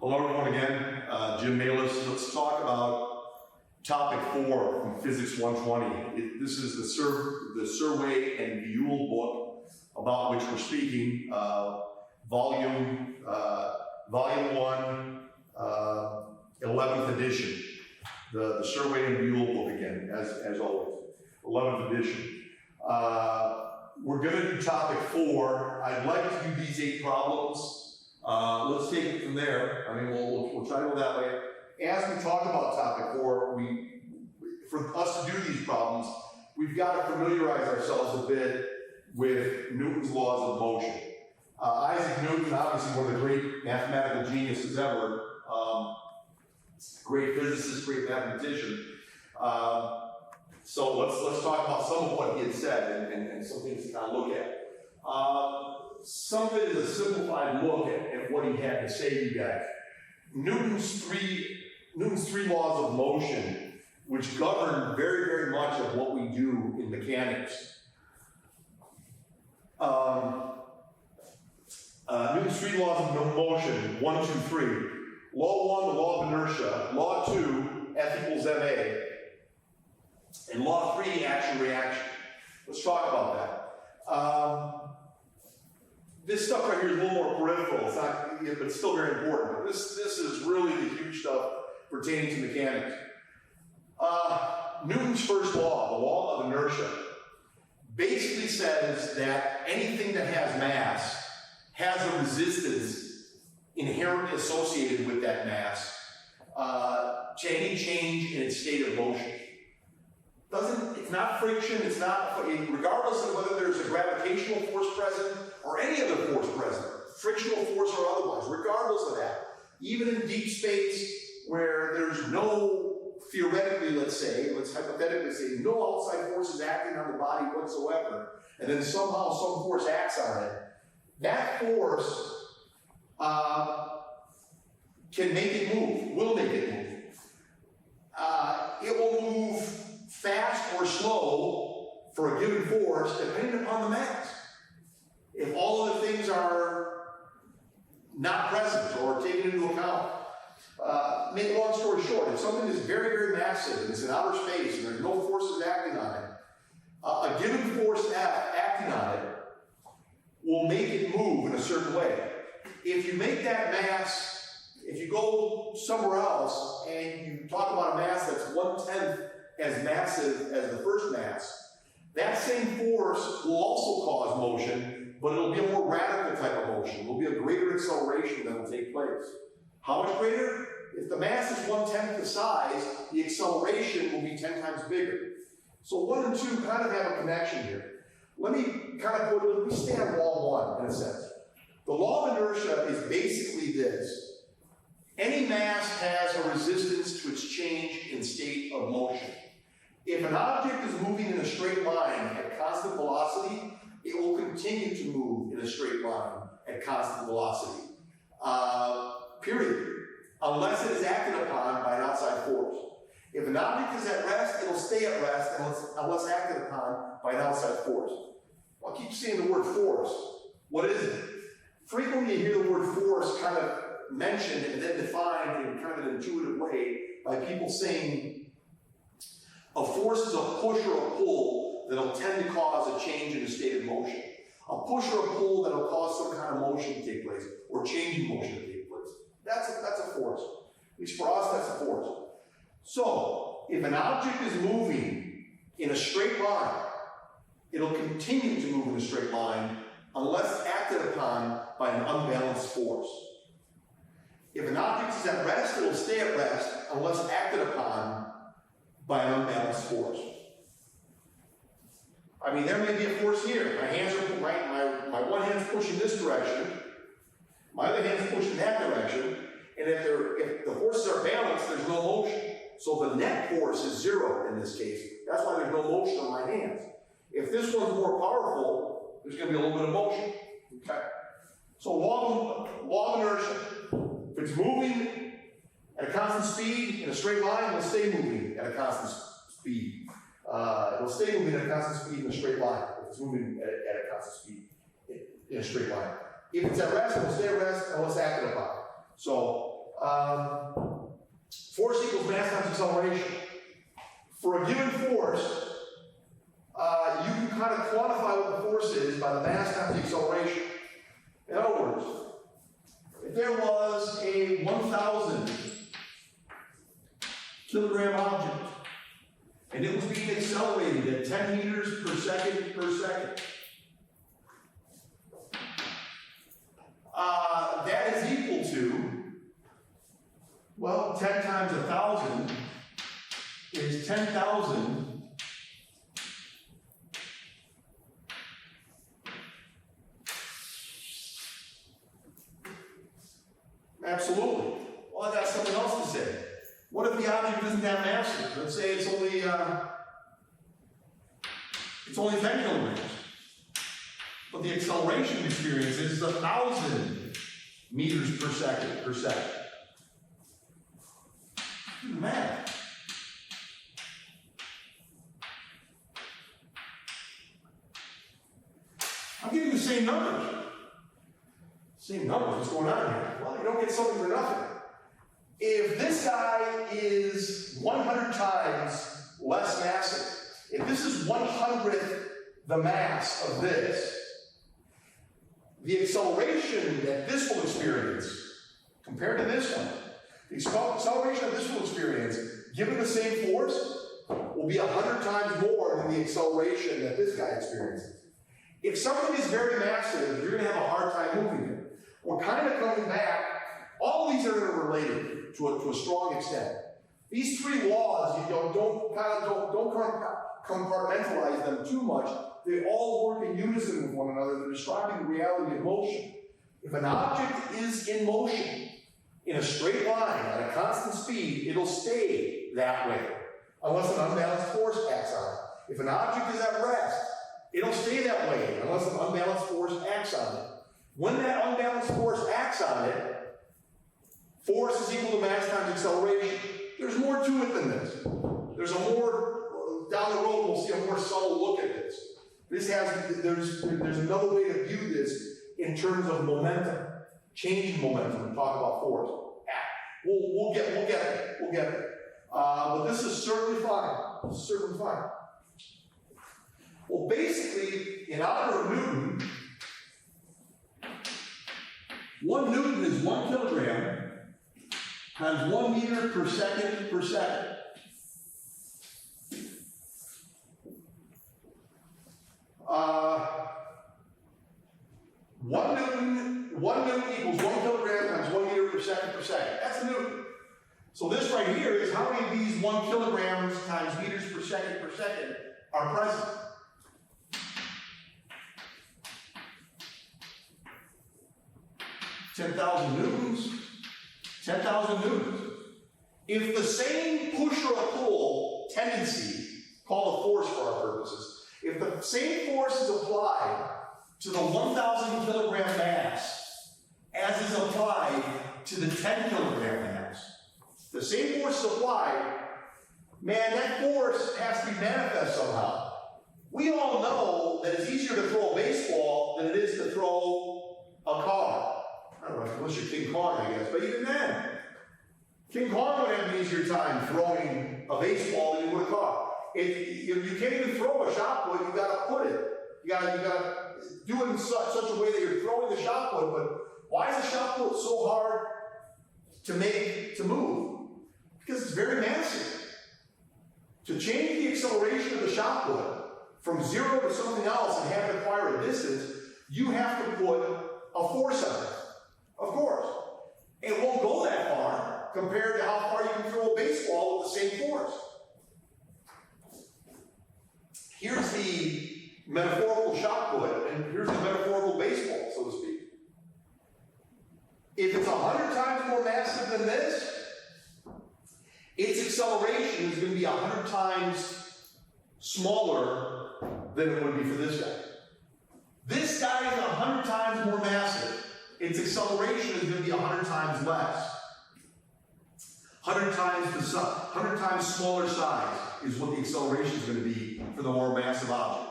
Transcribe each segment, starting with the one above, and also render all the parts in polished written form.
Hello everyone again, Jim Malis. Let's talk about topic 4 from Physics 120. This is the Serway and Vuille book about which we're speaking, volume 1, 11th edition. The Serway and Vuille book again, as always, 11th edition. We're going to do topic 4. I'd like to do these 8 problems. Let's take it from there. I mean, we'll try to go that way. As we talk about topic 4, for us to do these problems, we've got to familiarize ourselves a bit with Newton's laws of motion. Isaac Newton, obviously one of the great mathematical geniuses ever, great physicist, great mathematician. So let's talk about some of what he had said and some things to kind of look at. Some of it is a simplified look at what he had to say to you guys. Newton's three laws of motion, which govern very, very much of what we do in mechanics. Newton's 3 laws of motion, 1, 2, 3. Law 1, the law of inertia. Law 2, F equals ma. And law 3, action-reaction. Let's talk about that. This stuff right here is a little more peripheral. It's not, but it's still very important. But this is really the huge stuff pertaining to mechanics. Newton's first law, the law of inertia, basically says that anything that has mass has a resistance inherently associated with that mass to any change in its state of motion. It's not friction, it's not, regardless of whether there's a gravitational force present or any other force present, frictional force or otherwise, regardless of that. Even in deep space where there's no, theoretically, let's hypothetically say, no outside forces acting on the body whatsoever, and then somehow some force acts on it, that force can make it move, will make it move. It will move fast or slow for a given force depending upon the mass. If all of the things are not present or taken into account, make a long story short, if something is very, very massive and it's in outer space and there's no forces acting on it, a given force F acting on it will make it move in a certain way. If you make that mass, if you go somewhere else and you talk about a mass that's 1/10 as massive as the first mass, that same force will also cause motion, but it'll be a more radical type of motion. It will be a greater acceleration that will take place. How much greater? If the mass is 1/10 the size, the acceleration will be 10 times bigger. So 1 and 2 kind of have a connection here. Let me stay on law 1 in a sense. The law of inertia is basically this. Any mass has a resistance to its change in state of motion. If an object is moving in a straight line at constant velocity, it will continue to move in a straight line at constant velocity. Period. Unless it is acted upon by an outside force. If an object is at rest, it'll stay at rest unless acted upon by an outside force. I'll keep saying the word force. What is it? Frequently you hear the word force kind of mentioned and then defined in kind of an intuitive way by people saying a force is a push or a pull that'll tend to cause a change in the state of motion. A push or a pull that'll cause some kind of motion to take place or change in motion to take place. That's a force. At least for us, that's a force. So, if an object is moving in a straight line, it'll continue to move in a straight line unless acted upon by an unbalanced force. If an object is at rest, it'll stay at rest unless acted upon by an unbalanced force. I mean, there may be a force here. My hands are my one hand's pushing this direction, my other hand's pushing that direction, and if the forces are balanced, there's no motion. So the net force is 0 in this case. That's why there's no motion on my hands. If this one's more powerful, there's going to be a little bit of motion. Okay. So law of inertia. If it's moving at a constant speed in a straight line, it'll stay moving at a constant speed. It'll stay moving at a constant speed in a straight line. If it's moving at a constant speed in a straight line. If it's at rest, it'll stay at rest unless acted upon. So Force equals mass times acceleration. For a given force, you can kind of quantify what the force is by the mass times the acceleration. In other words, if there was a 1,000 kilogram object, and it was being accelerated at 10 meters per second per second, that is equal to, well, 10 times 1,000 is 10,000 Absolutely. Well, I got something else to say. What if the object isn't that massive? Let's say it's only 10 kilograms. But the acceleration experience is 1,000 meters per second per second. Do the math. I'm giving you the same numbers. Same numbers, what's going on here? Well, you don't get something for nothing. If this guy is 100 times less massive, if this is 1/100th the mass of this, the acceleration that this will experience, compared to this one, the acceleration that this will experience, given the same force, will be 100 times more than the acceleration that this guy experiences. If something is very massive, you're going to have a hard time moving it. We're kind of coming back, all of these are interrelated to a strong extent. These three laws, you don't compartmentalize them too much. They all work in unison with one another. They're describing the reality of motion. If an object is in motion, in a straight line, at a constant speed, it'll stay that way, unless an unbalanced force acts on it. If an object is at rest, it'll stay that way, unless an unbalanced force acts on it. When that unbalanced force acts on it, force is equal to mass times acceleration. There's more to it than this. There's a more, down the road we'll see a more subtle look at this. There's another way to view this in terms of momentum, change in momentum, and talk about force. We'll get there. But this is certainly fine. Well, basically, in honor of Newton, 1 Newton is 1 kilogram times 1 meter per second per second. One Newton equals 1 kilogram times 1 meter per second per second. That's a Newton. So this right here is how many of these 1 kilograms times meters per second are present. 10,000 newtons. 10,000 newtons. If the same push or pull tendency, call a force for our purposes, if the same force is applied to the 1,000 kilogram mass as is applied to the 10 kilogram mass, the same force is applied, man, that force has to be manifest somehow. We all know that it's easier to throw a baseball than it is to throw a car. I don't know, unless you're King Kong, I guess, but even then, King Kong would have an easier time throwing a baseball than he would a car. You can't even throw a shot put, you gotta put it. You gotta do it in such a way that you're throwing the shot put, but why is the shot put so hard to move? Because it's very massive. To change the acceleration of the shot put from 0 to something else and have it acquire a distance, you have to put a force on it. Of course. It won't go that far compared to how far you can throw a baseball with the same force. Here's the metaphorical shot put, and here's the metaphorical baseball, so to speak. If it's 100 times more massive than this, its acceleration is going to be 100 times smaller than it would be for this guy. This guy is 100 times more massive. Its acceleration is going to be 100 times less. 100 times smaller size is what the acceleration is going to be for the more massive object.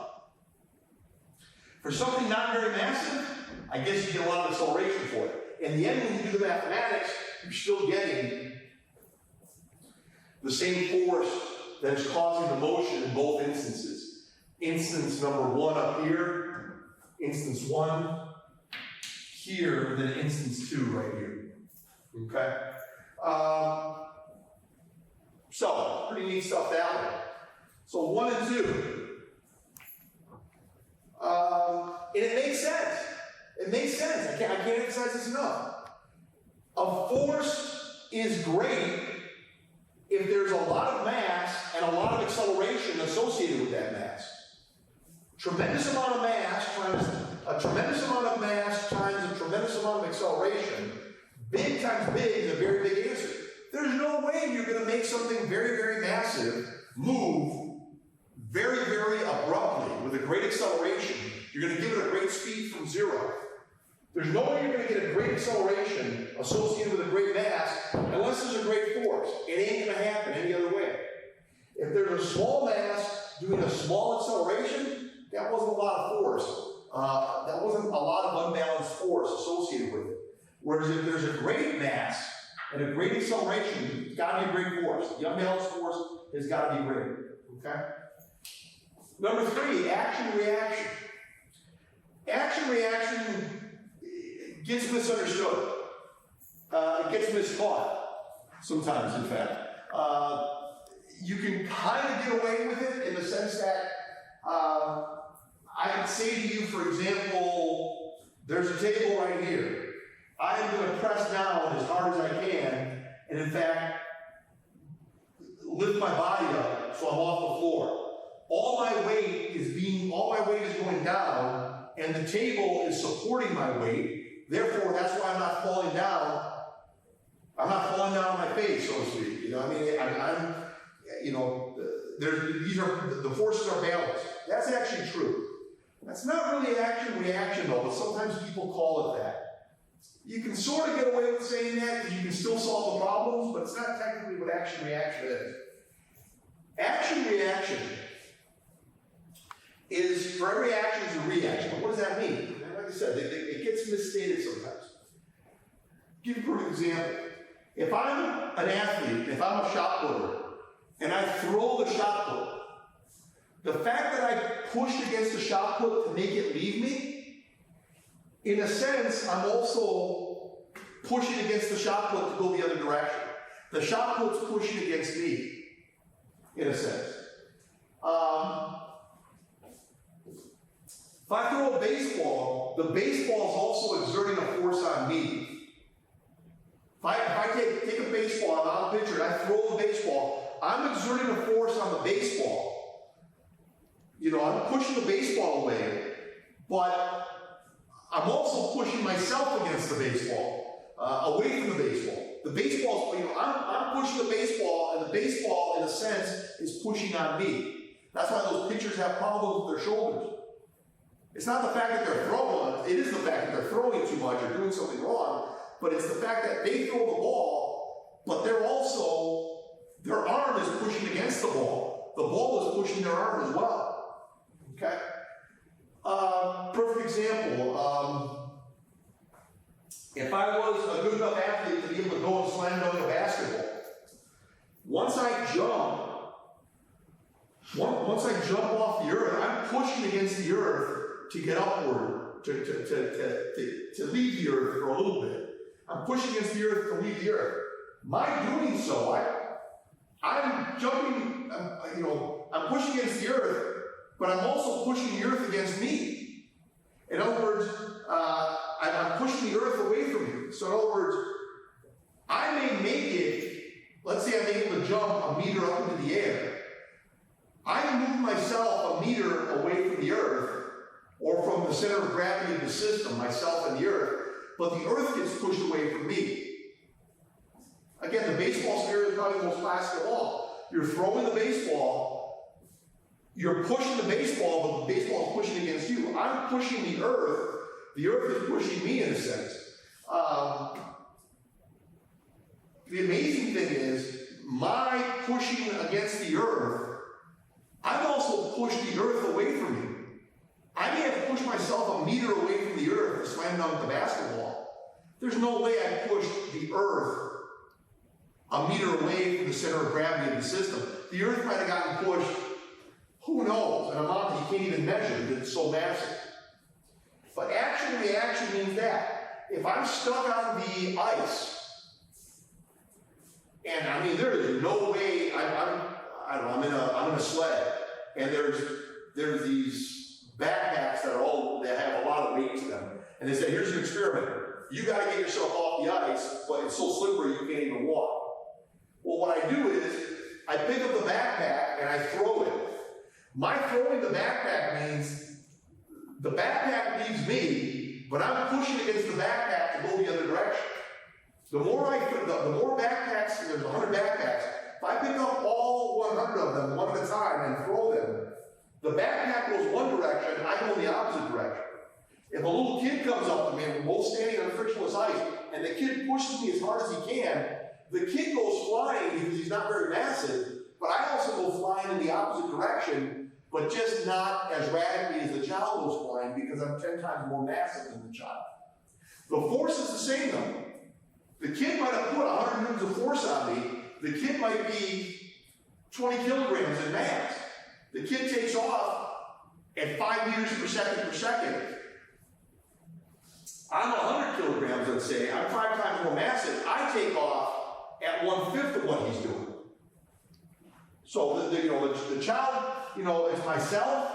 For something not very massive, I guess you get a lot of acceleration for it. In the end, when you do the mathematics, you're still getting the same force that is causing the motion in both instances. Instance number 1 up here, instance 1 here, and then instance 2 right here. Okay? So, pretty neat stuff that way. So 1 and 2. And it makes sense. It makes sense. I can't emphasize this enough. A force is great if there's a lot of mass and a lot of acceleration associated with that mass. Tremendous amount of mass times a tremendous amount of mass times a tremendous amount of acceleration. Big times big is a very big answer. There's no way you're going to make something very, very massive move very, very abruptly with a great acceleration. You're going to give it a great speed from 0. There's no way you're going to get a great acceleration associated with a great mass unless there's a great force. It ain't going to happen any other way. If there's a small mass doing a small acceleration, that wasn't a lot of force. That wasn't a lot of unbalanced force associated with it. Whereas if there's a great mass and a great acceleration, it's got to be a great force. The unbalanced force has got to be great. Okay? Number 3, action-reaction. Action-reaction gets misunderstood. It gets mistaught sometimes, in fact. You can kind of get away with it in the sense that I could say to you, for example, there's a table right here. I am going to press down as hard as I can, and in fact, lift my body up so I'm off the floor. All my weight is going down, and the table is supporting my weight. Therefore, that's why I'm not falling down. I'm not falling down on my face, so to speak. You know, I mean, the forces are balanced. That's actually true. That's not really action-reaction, though, but sometimes people call it that. You can sort of get away with saying that because you can still solve the problems, but it's not technically what action-reaction is. Action-reaction is, for every action is a reaction. What does that mean? Like I said, it gets misstated sometimes. Give you a perfect example. If I'm an athlete, if I'm a shot putter, and I throw the shot put, the fact that I pushed against the shot put to make it leave me, in a sense, I'm also pushing against the shot put to go the other direction. The shot put's pushing against me, in a sense. If I throw a baseball, the baseball is also exerting a force on me. If I take a baseball, I'm a pitcher, and I throw the baseball, I'm exerting a force on the baseball. You know, I'm pushing the baseball away, but I'm also pushing myself against the baseball, away from the baseball. The baseball, I'm pushing the baseball, and the baseball, in a sense, is pushing on me. That's why those pitchers have problems with their shoulders. It's not the fact that they're throwing, it is the fact that they're throwing too much or doing something wrong, but it's the fact that they throw the ball, but they're also, their arm is pushing against the ball. The ball is pushing their arm as well. Okay? Perfect example. If I was a good enough athlete to be able to go and slam dunk a basketball, once I jump off the earth, I'm pushing against the earth to get upward, to leave the earth for a little bit. I'm pushing against the earth to leave the earth. My doing so, I'm jumping, I'm pushing against the earth, but I'm also pushing the earth against me. In other words, I'm pushing the earth away from you. So in other words, I may make it, let's say I'm able to jump a meter up into the air. I move myself a meter away from the earth, or from the center of gravity of the system, myself and the earth, but the earth gets pushed away from me. Again, the baseball scenario is probably the most classic of all. You're throwing the baseball, you're pushing the baseball, but the baseball is pushing against you. I'm pushing the earth is pushing me in a sense. The amazing thing is, my pushing against the earth, I've also pushed the earth away from you. I may have pushed myself a meter away from the earth to slam dunk the basketball. There's no way I pushed the earth a meter away from the center of gravity of the system, the Earth might have gotten pushed, who knows, an amount that you can't even measure because it's so massive. But action reaction means that. If I'm stuck on the ice, and I mean, there is no way, I'm in a sled, and there's these backpacks that have a lot of weight to them, and they say, here's an experiment. You got to get yourself off the ice, but it's so slippery you can't even walk. Well, what I do is I pick up the backpack and I throw it. My throwing the backpack means the backpack leaves me, but I'm pushing against the backpack to go the other direction. The more backpacks, there's 100 backpacks, if I pick up all 100 of them one at a time and throw them, the backpack goes one direction, I go in the opposite direction. If a little kid comes up to me, and we're both standing on frictionless ice, and the kid pushes me as hard as he can, the kid goes flying because he's not very massive, but I also go flying in the opposite direction, but just not as radically as the child goes flying because I'm 10 times more massive than the child. The force is the same though. The kid might have put 100 newtons of force on me. The kid might be 20 kilograms in mass. The kid takes off at 5 meters per second. I'm 100 kilograms, let's say. I'm 5 times more massive. I take off at 1/5 of what he's doing. So the child, it's myself,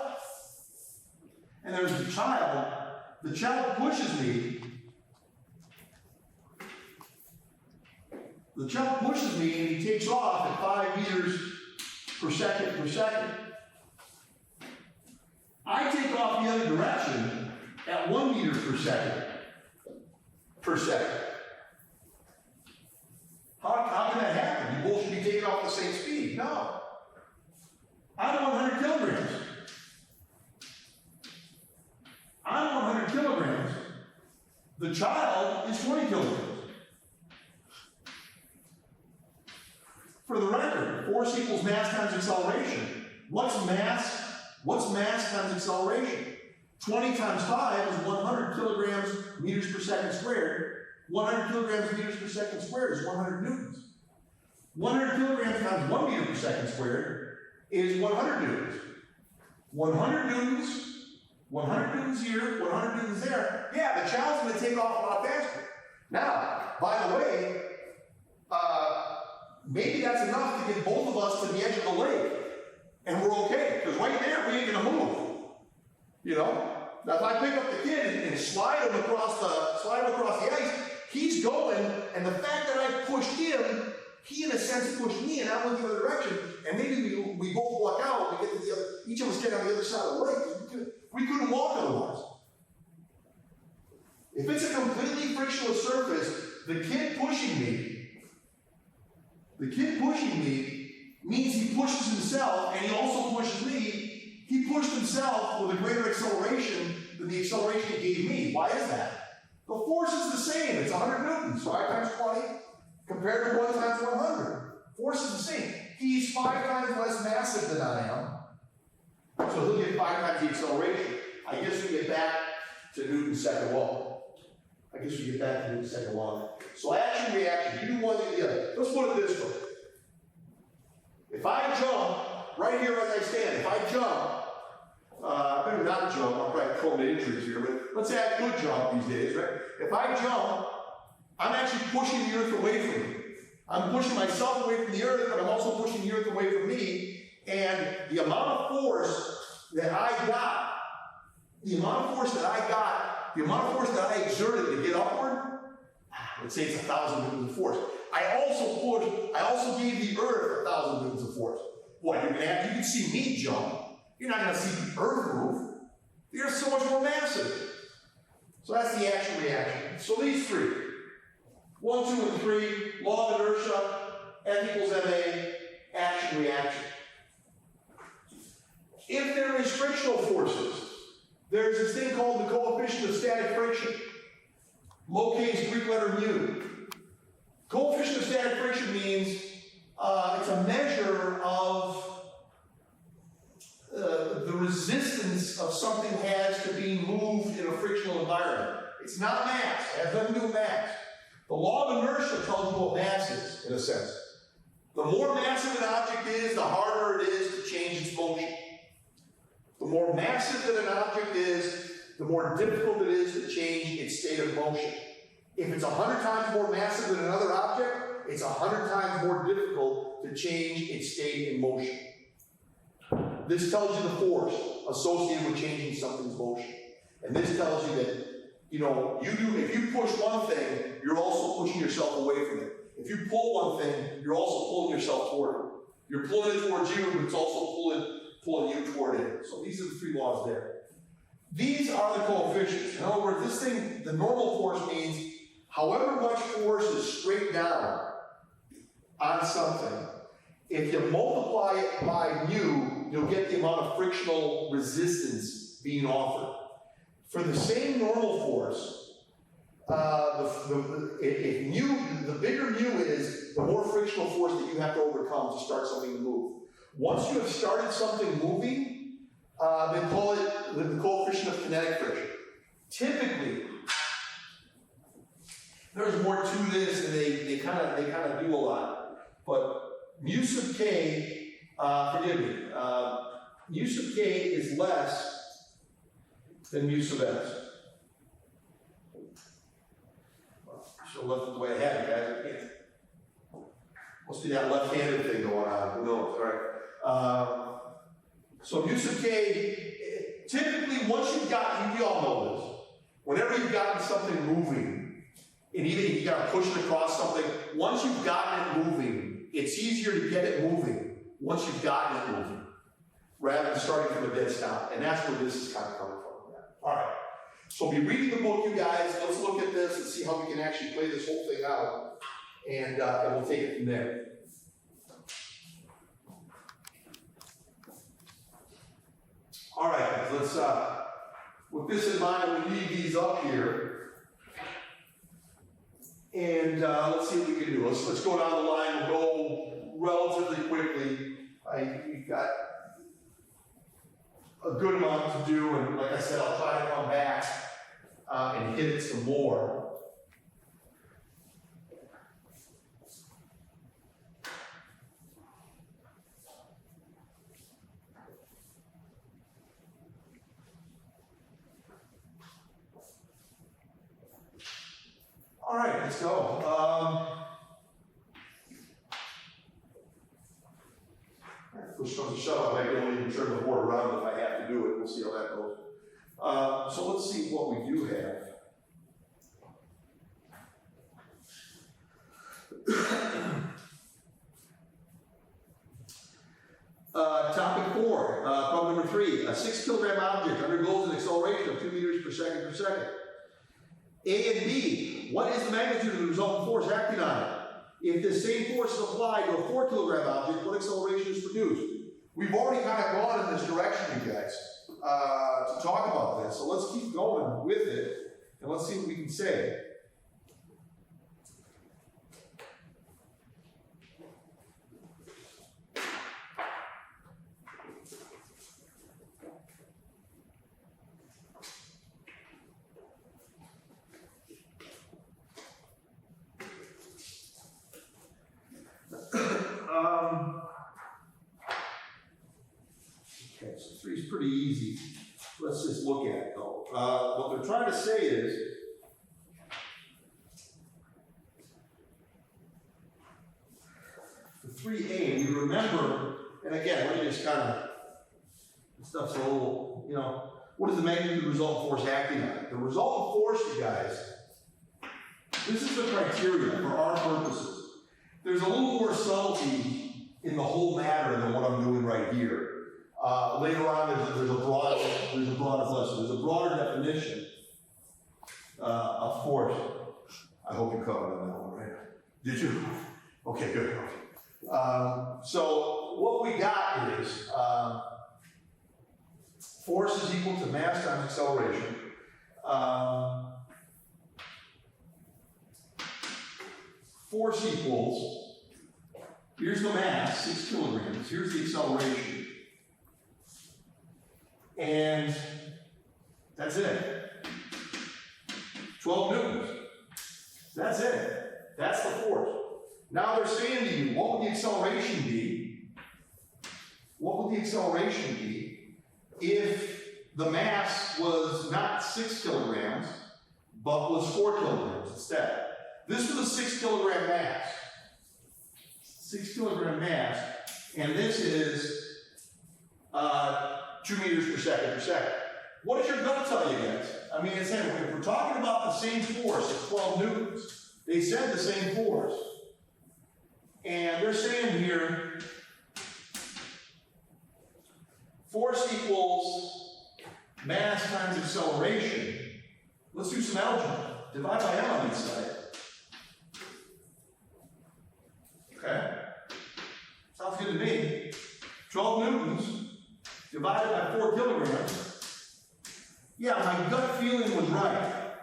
and there's the child. The child pushes me. The child pushes me, and he takes off at 5 meters per second. I take off the other direction at 1 meter per second. How can that happen? You both should be taking off the same speed. No. I'm 100 kilograms. The child is 20 kilograms. For the record, force equals mass times acceleration. What's mass times acceleration? 20 times 5 is 100 kilograms meters per second squared. 100 kilograms meters per second squared is 100 newtons. 100 kilograms times 1 meter per second squared is 100 newtons. 100 newtons here, 100 newtons there. Yeah, the child's going to take off a lot faster. Now, by the way, maybe that's enough to get both of us to the edge of the lake, and we're okay, because right there we ain't going to move. Now if I pick up the kid and slide him across the ice, he's going, and the fact that I pushed him, he in a sense pushed me, and I went the other direction, and maybe we both walk out, we get to the other, each of us get on the other side of the lake. We couldn't walk otherwise. If it's a completely frictionless surface, the kid pushing me means he pushes himself, and he also pushes me. He pushed himself with a greater acceleration than the acceleration he gave me. Why is that? The force is the same. It's 100 newtons. 5 times 20 compared to 1 times 100. Force is the same. He's 5 times less massive than I am. So he'll get 5 times the acceleration. I guess we get back to Newton's second law. So action, reaction. You do one thing or the other. Let's put it this way. If I jump, right here as I stand, if I jump, I better not jump, I'll probably prone injuries here, but let's say I could jump these days, right? If I jump, I'm actually pushing the earth away from me. I'm pushing myself away from the earth, but I'm also pushing the earth away from me, and the amount of force that I got, the amount of force that I exerted to get upward, let's say it's 1,000 newtons of force. I also gave the earth 1,000 newtons of force. What, you can see me jump. You're not going to see the earth move. The earth's so much more massive. So that's the action reaction. So these three. 1, 2, and 3, law of inertia, F equals ma, action reaction. If there is frictional forces, there's this thing called the coefficient of static friction. Lowercase Greek letter mu. Coefficient of static friction means it's a measure of the resistance of something has to be moved in a frictional environment. It's not mass. It has nothing to do with mass. The law of inertia tells you what mass is, in a sense. The more massive an object is, the harder it is to change its motion. The more massive that an object is, the more difficult it is to change its state of motion. If it's 100 times more massive than another object, it's 100 times more difficult to change its state in motion. This tells you the force associated with changing something's motion. And this tells you that, you know, if you push one thing, you're also pushing yourself away from it. If you pull one thing, you're also pulling yourself toward it. You're pulling it towards you, but it's also pulling you toward it. So these are the three laws there. These are the coefficients. In other words, this thing, the normal force means however much force is straight down on something, if you multiply it by mu, you'll get the amount of frictional resistance being offered. For the same normal force, if mu, the bigger mu is, the more frictional force that you have to overcome to start something to move. Once you have started something moving, they call it the coefficient of kinetic friction. Typically, there's more to this, and they kind of do a lot. But mu sub k, forgive me, mu sub k is less than mu sub s. Should have left it the way I had it, guys. I can't. Must be that left-handed thing going on. Who knows? All right. So mu sub k, typically once you've gotten, you all know this, whenever you've gotten something moving, and even if you got to push it across something, once you've gotten it moving, it's easier to get it moving once you've gotten it moving, rather than starting from a dead stop. And that's where this is kind of coming from. All right. So be reading the book, you guys. Let's look at this and see how we can actually play this whole thing out, and we'll take it from there. All right, let's, with this in mind, we leave these up here. And let's see what we can do. Let's go down the line. We'll go relatively quickly. We've got a good amount to do, and like I said, I'll try to come back and hit it some more. All right, let's go. Push comes to shove, I might be able to even turn the board around if I have to do it. We'll see how that goes. So let's see what we do have. Topic 4, problem number 3. A 6 kilogram object undergoes an acceleration of 2 meters per second. A and B, what is the magnitude of the resultant force acting on it? If the same force is applied to a 4 kilogram object, what acceleration is produced? We've already kind of gone in this direction, you guys, to talk about this. So let's keep going with it, and let's see what we can say. Okay, so 3 is pretty easy. Let's just look at it though. What they're trying to say is, for 3A, we remember, and again, let me just kind of, this stuff's a little, you know, what is the magnitude of the resultant force acting on it? The resultant force, you guys, this is the criteria for our purposes. There's a little more subtlety in the whole matter than what I'm doing right here. Later on, there's a broader lesson. There's a broader definition of force. I hope you covered on that one, right? Did you? Okay, good. So what we got is force is equal to mass times acceleration. Force equals, here's the mass, 6 kilograms, here's the acceleration. And that's it. 12 newtons. That's it. That's the force. Now they're saying to you, what would the acceleration be? What would the acceleration be if the mass was not 6 kilograms, but was 4 kilograms instead? This was a 6 kilogram mass. 6 kilogram mass, and this is 2 meters per second. What does your gut tell you guys? I mean, it's saying, if we're talking about the same force, it's 12 newtons. They said the same force. And they're saying here, force equals mass times acceleration. Let's do some algebra. Divide by L on each side. Okay. Sounds good to me. 12 newtons divided by 4 kilograms. Yeah, my gut feeling was right.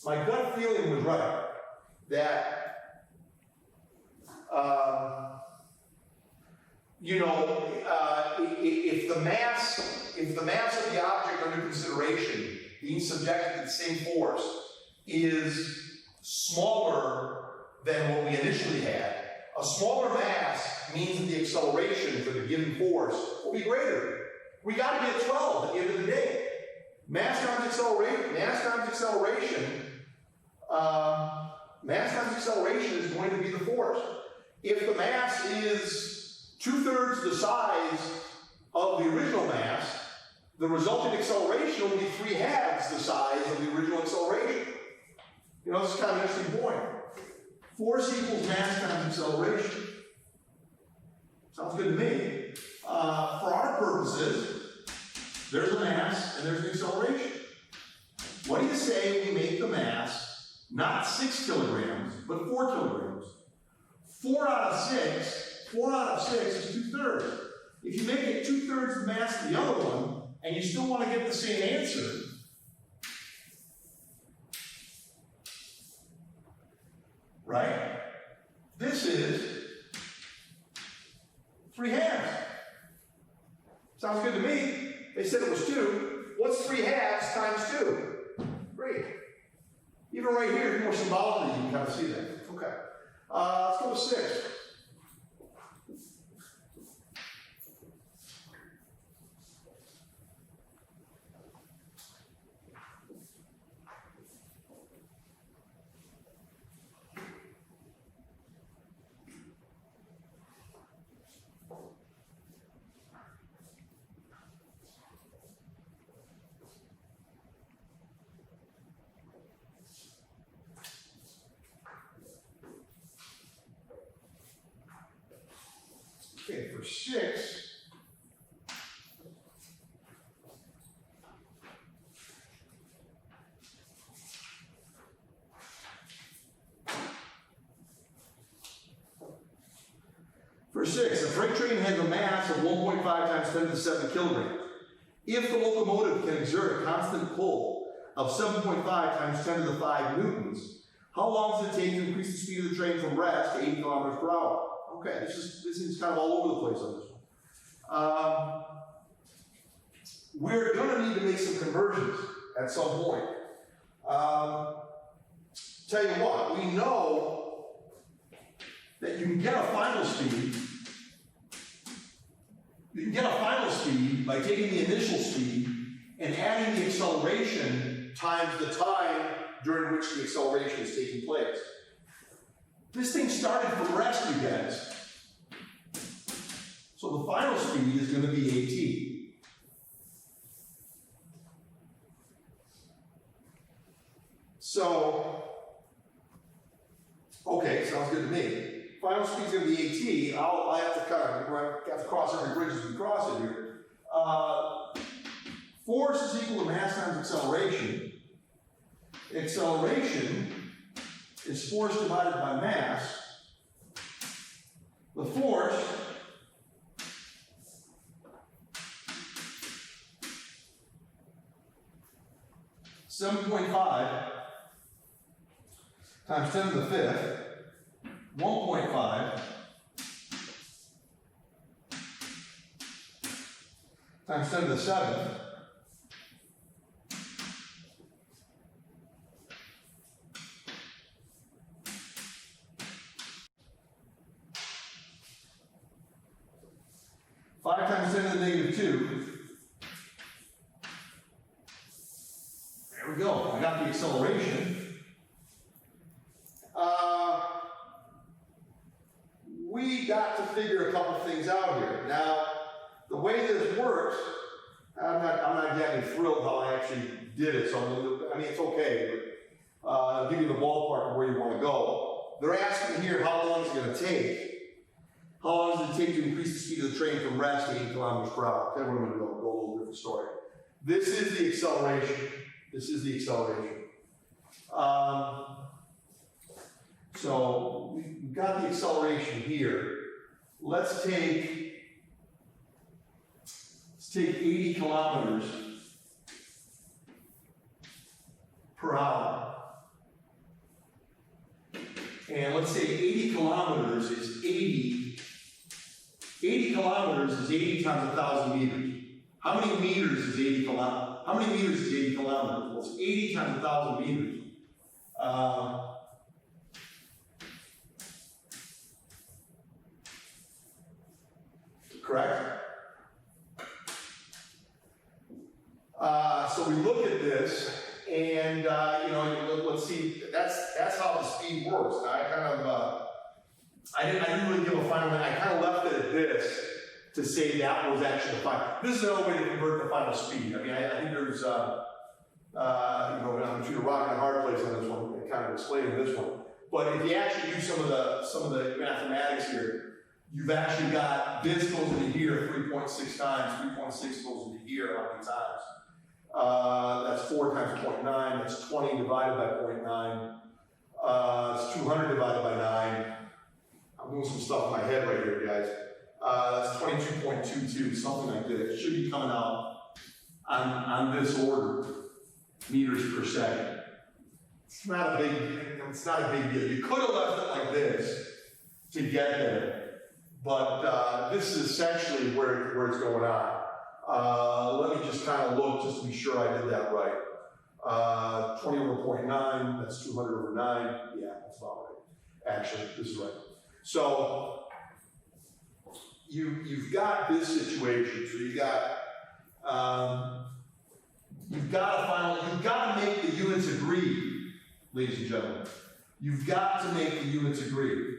My gut feeling was right. That, if the mass of the object under consideration, being subjected to the same force, is smaller than what we initially had, a smaller mass means that the acceleration for the given force will be greater. We got to be at 12 at the end of the day. Mass times acceleration is going to be the force. If the mass is 2/3 the size of the original mass, the resulting acceleration will be 3/2 the size of the original acceleration. This is kind of an interesting point. Force equals mass times acceleration. Sounds good to me. For our purposes, there's a mass and there's an acceleration. What do you say we make the mass not 6 kilograms, but 4 kilograms? 4 out of 6 is 2/3. If you make it 2/3 the mass of the other one, and you still want to get the same answer, right? This is 3/2. Sounds good to me. They said it was 2. What's 3/2 times 2? 3. Even right here, more symbolically, you can kind of see that. Okay. Let's go to 6. Okay, for 6, a freight train has a mass of 1.5 times 10 to the 7 kilograms. If the locomotive can exert a constant pull of 7.5 times 10 to the 5 newtons, how long does it take to increase the speed of the train from rest to 80 kilometers per hour? Okay, this is kind of all over the place on this one. We're going to need to make some conversions at some point. Tell you what, we know that you can get a final speed. You can get a final speed by taking the initial speed and adding the acceleration times the time during which the acceleration is taking place. This thing started from rest, you guys. So the final speed is going to be AT. So, okay, sounds good to me. Final speed is going to be AT. I have to cross every bridge as we cross it here. Force is equal to mass times acceleration. Acceleration is force divided by mass. The force (7.5) times 10 to the 5th, 1.5 times 10 to the 7th, 10 to the negative 2. There we go. I got the acceleration. We got to figure a couple things out here. Now, the way this works, I'm not getting thrilled how I actually did it, so I mean, it's okay, but I'll give you the ballpark of where you want to go. They're asking here how long it's going to take. How long does it take to increase the speed of the train from rest to 8 kilometers per hour? Then we're going to go a little different story. This is the acceleration. This is the acceleration. So we've got the acceleration here. Let's take 80 kilometers per hour. And let's say 80 kilometers is 80 kilometers is 80 times 1,000 meters. How many meters is 80 kilometers? How many meters is 80 kilometers? Well, it's 80 times 1,000 meters. Correct? So we look at this, and you know, let's see. That's how the speed works. Now, I didn't really give a final. I kind of left it at this to say that was actually the final. This is another way to convert the final speed. I mean, I think there's you know, I'm between a rock and a hard place on this one, kind of explaining this one. But if you actually do some of the mathematics here, you've actually got this goes into here 3.6 times, 3.6 goes into here how many times? That's 4 times 0.9, that's 20 divided by 0.9. It's 200 divided by 9. I'm doing some stuff in my head right here, guys. That's 22.22, something like that. It should be coming out on this order, meters per second. It's not a big deal. You could have left it like this to get there. But this is essentially where it's going on. Let me just kind of look just to be sure I did that right. 20 over 0.9, that's 200 over 9. Yeah, that's about right. Actually, this is right. So you've got this situation. So you've got to make the units agree, ladies and gentlemen. You've got to make the units agree.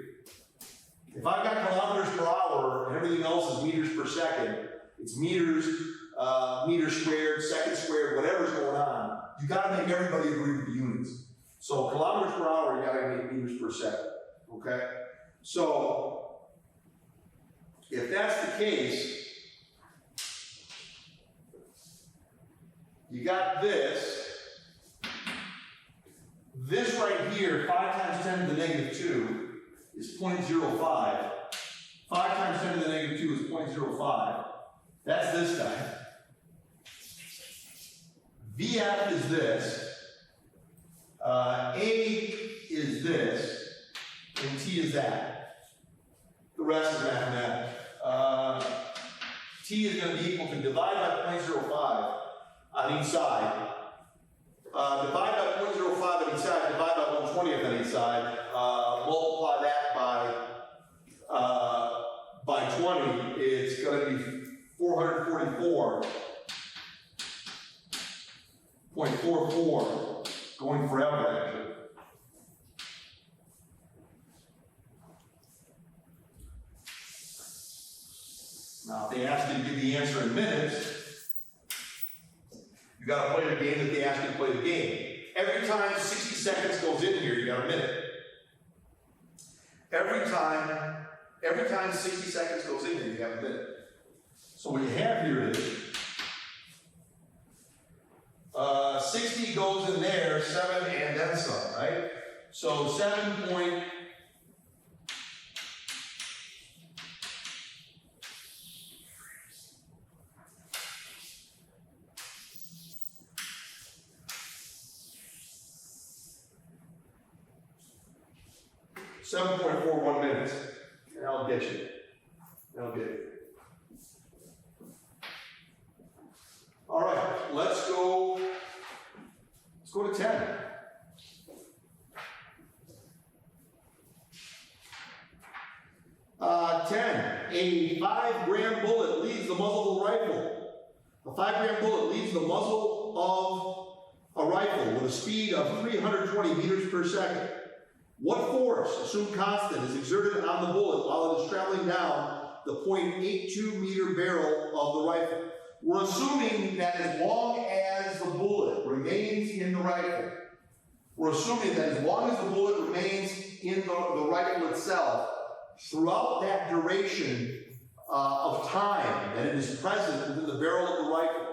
If I've got kilometers per hour and everything else is meters per second, it's meters, meters squared, seconds squared, whatever's going on, you got to make everybody agree with the units. So kilometers per hour, you got to make meters per second. Okay? So if that's the case, you got this. This right here, 5 times 10 to the negative 2, is 0.05. 5 times 10 to the negative 2 is 0.05. That's this guy. VF is this. A is this. And T is that. The rest is mathematics. T is going to be equal to divide by 0.05 on each side. Divide by 0.05 on each side, divide by 1/20th on each side, multiply that by 20, it's going to be 444.44, going forever actually. Now, if they ask you to give the answer in minutes, you got to play the game that they ask you to play the game. Every time 60 seconds goes in here, you got a minute. Every time 60 seconds goes in here, you have a minute. So what you have here is 60 goes in there, 7 and then some, right? So 7.7.41 minutes, and I'll get you. I'll get you. All right, let's go to 10. 10 a 5-gram bullet leaves the muzzle of the rifle. A 5-gram bullet leaves the muzzle of a rifle with a speed of 320 meters per second. What force, assumed constant, is exerted on the bullet while it is traveling down the .82 meter barrel of the rifle? We're assuming that as long as the bullet remains in the rifle, we're assuming that as long as the bullet remains in the rifle itself, throughout that duration of time that it is present within the barrel of the rifle,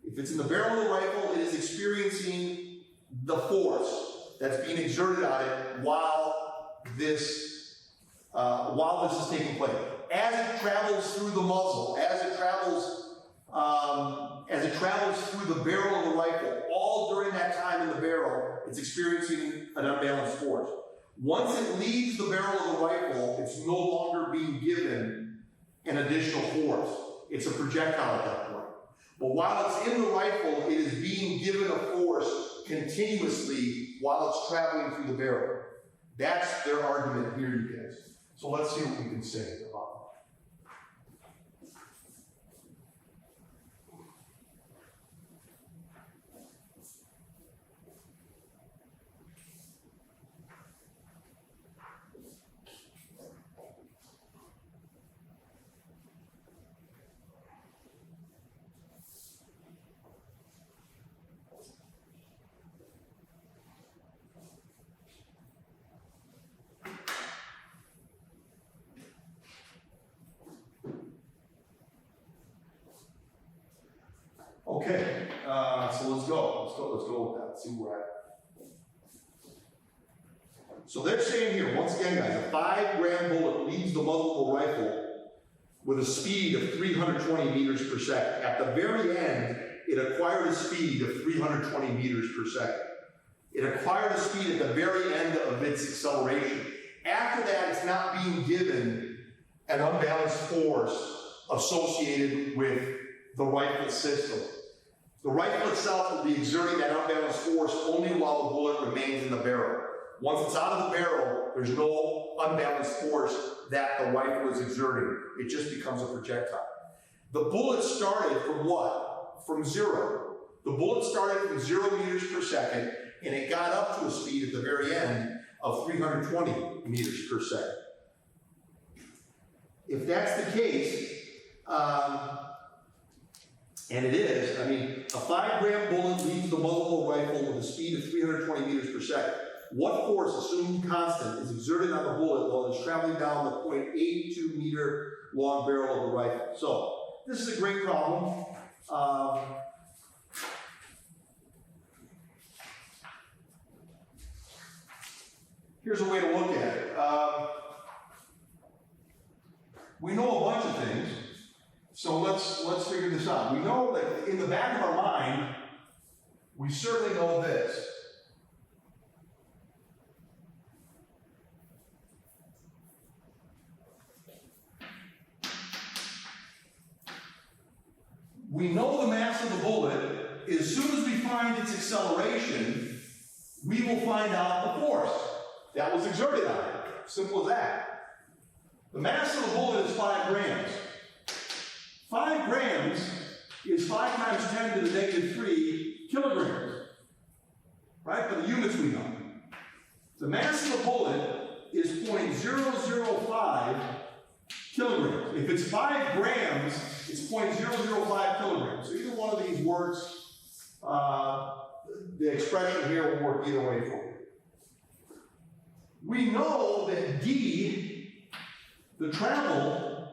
if it's in the barrel of the rifle, it is experiencing the force that's being exerted on it while this is taking place. As it travels through the muzzle, as it travels through the barrel of the rifle, all during that time in the barrel, it's experiencing an unbalanced force. Once it leaves the barrel of the rifle, it's no longer being given an additional force. It's a projectile at that point. But while it's in the rifle, it is being given a force continuously while it's traveling through the barrel. That's their argument here, you guys. So let's see what we can say about that. Okay, so let's go with that. Let's see where we're at. So they're saying here, once again, guys, a 5-gram bullet leaves the muzzle of a rifle with a speed of 320 meters per second. At the very end, it acquired a speed of 320 meters per second. It acquired a speed at the very end of its acceleration. After that, it's not being given an unbalanced force associated with the rifle system. The rifle itself will be exerting that unbalanced force only while the bullet remains in the barrel. Once it's out of the barrel, there's no unbalanced force that the rifle is exerting. It just becomes a projectile. The bullet started from what? From 0. The bullet started from 0 meters per second, and it got up to a speed at the very end of 320 meters per second. If that's the case, and it is, I mean, a 5-gram bullet leaves the muzzle of a rifle with a speed of 320 meters per second. What force, assumed constant, is exerted on the bullet while it's traveling down the .82 meter long barrel of the rifle? So, this is a great problem. Here's a way to look at it. We know a bunch of things. So let's figure this out. We know that in the back of our mind, we certainly know this. We know the mass of the bullet. As soon as we find its acceleration, we will find out the force that was exerted on it. Simple as that. The mass of the bullet is 5 grams. 5 grams is 5 times 10 to the negative 3 kilograms. Right? For the units we know. The mass of the bullet is 0.005 kilograms. If it's 5 grams, it's 0.005 kilograms. So either one of these works, the expression here will work either way for you. We know that d, the travel,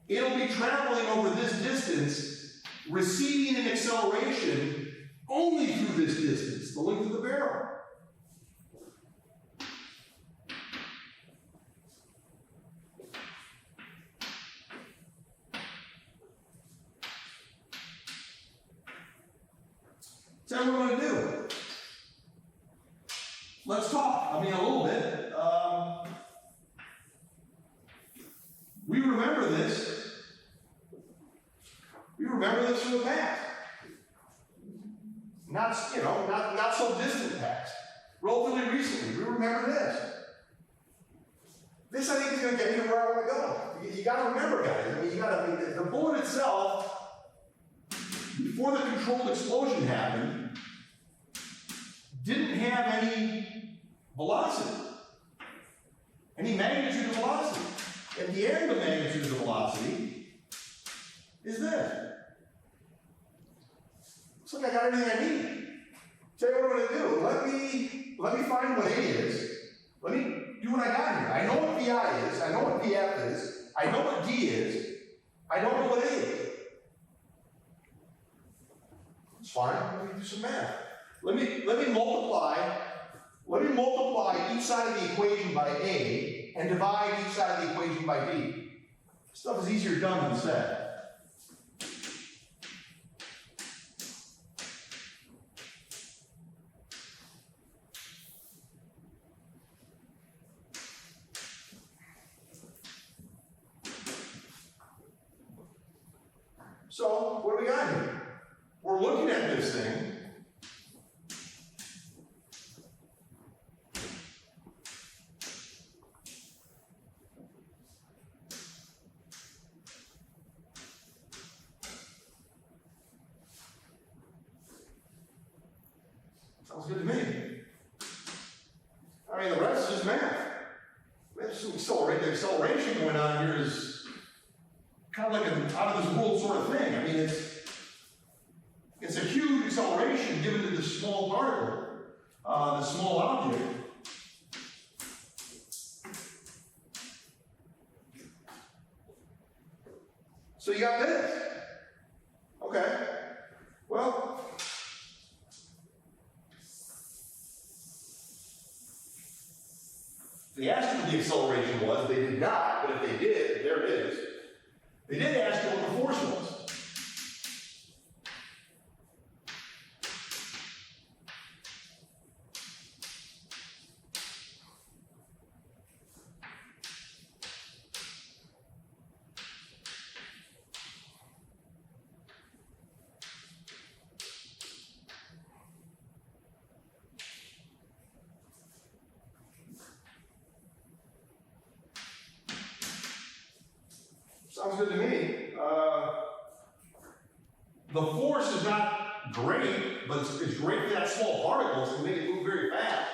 it'll be traveling over this distance, receiving an acceleration only through this distance, the length of the barrel. So what we're going to do. Let's talk. I mean, a little bit. We remember this. We remember this from the past. Not so distant past. Relatively recently, we remember this. This, I think, is going to get me to where I want to go. You got to remember, guys. I mean, the bullet itself, before the controlled explosion happened, didn't have any velocity, any magnitude of velocity. At the end, the magnitude of velocity is this. Looks like I got everything I need. Tell you what I'm going to do. Let me find what A is. Let me do what I got here. I know what PI is. I know what PF is. I know what D is. I don't know what A is. It's fine. Let me do some math. Let me multiply each side of the equation by A and divide each side of the equation by D. Stuff is easier done than said. So, what do we got here? We're looking at this thing. Sounds good to me. I mean, the rest is just math. There's some acceleration going on here is kind of like an out of this world sort of thing. I mean, it's a huge acceleration given to this small particle, the small object. So you got this. Okay. Well, they asked you what the acceleration was. They did not, but if they did, there it is. They did ask you what the force was. Sounds good to me. The force is not great, but it's great for that small particle. It's going to make it move very fast.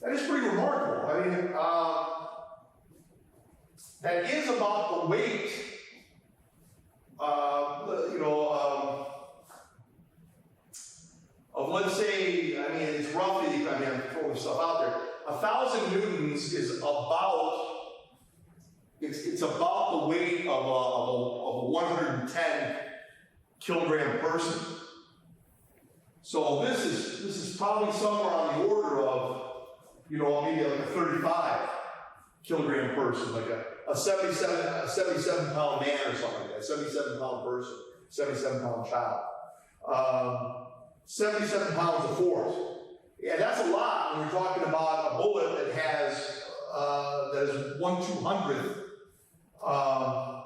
That is pretty remarkable. I mean, that is about the weight, of, let's say, I mean, it's roughly, I mean, I'm throwing stuff out there. 1,000 newtons is about, it's about the weight of a 110 kilogram person. So this is probably somewhere on the order of, maybe like a 35 kilogram person, like a 77 pound man or something like that, 77 pound person, 77 pound child. 77 pounds of force. Yeah, that's a lot when you're talking about a bullet that has, that is 1/200th, of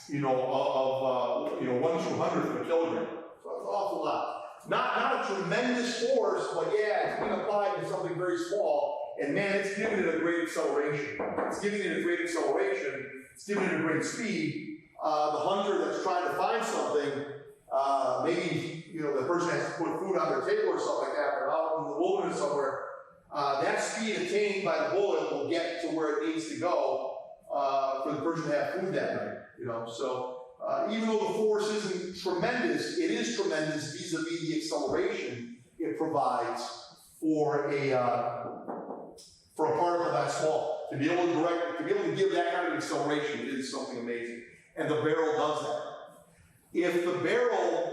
1/200th of a kilogram. So that's an awful lot. Not a tremendous force, but yeah, it's being applied to something very small, and man, it's giving it a great acceleration. It's giving it a great acceleration, it's giving it a great speed. The hunter that's trying to find something, maybe, the person has to put food on their table or something like that, they're out in the wilderness somewhere, that speed attained by the bullet will get to where it needs to go for the person to have food that night, So even though the force isn't tremendous, it is tremendous vis-a-vis the acceleration it provides for a particle that small. To be able to give that kind of acceleration is something amazing. And the barrel does that. If the barrel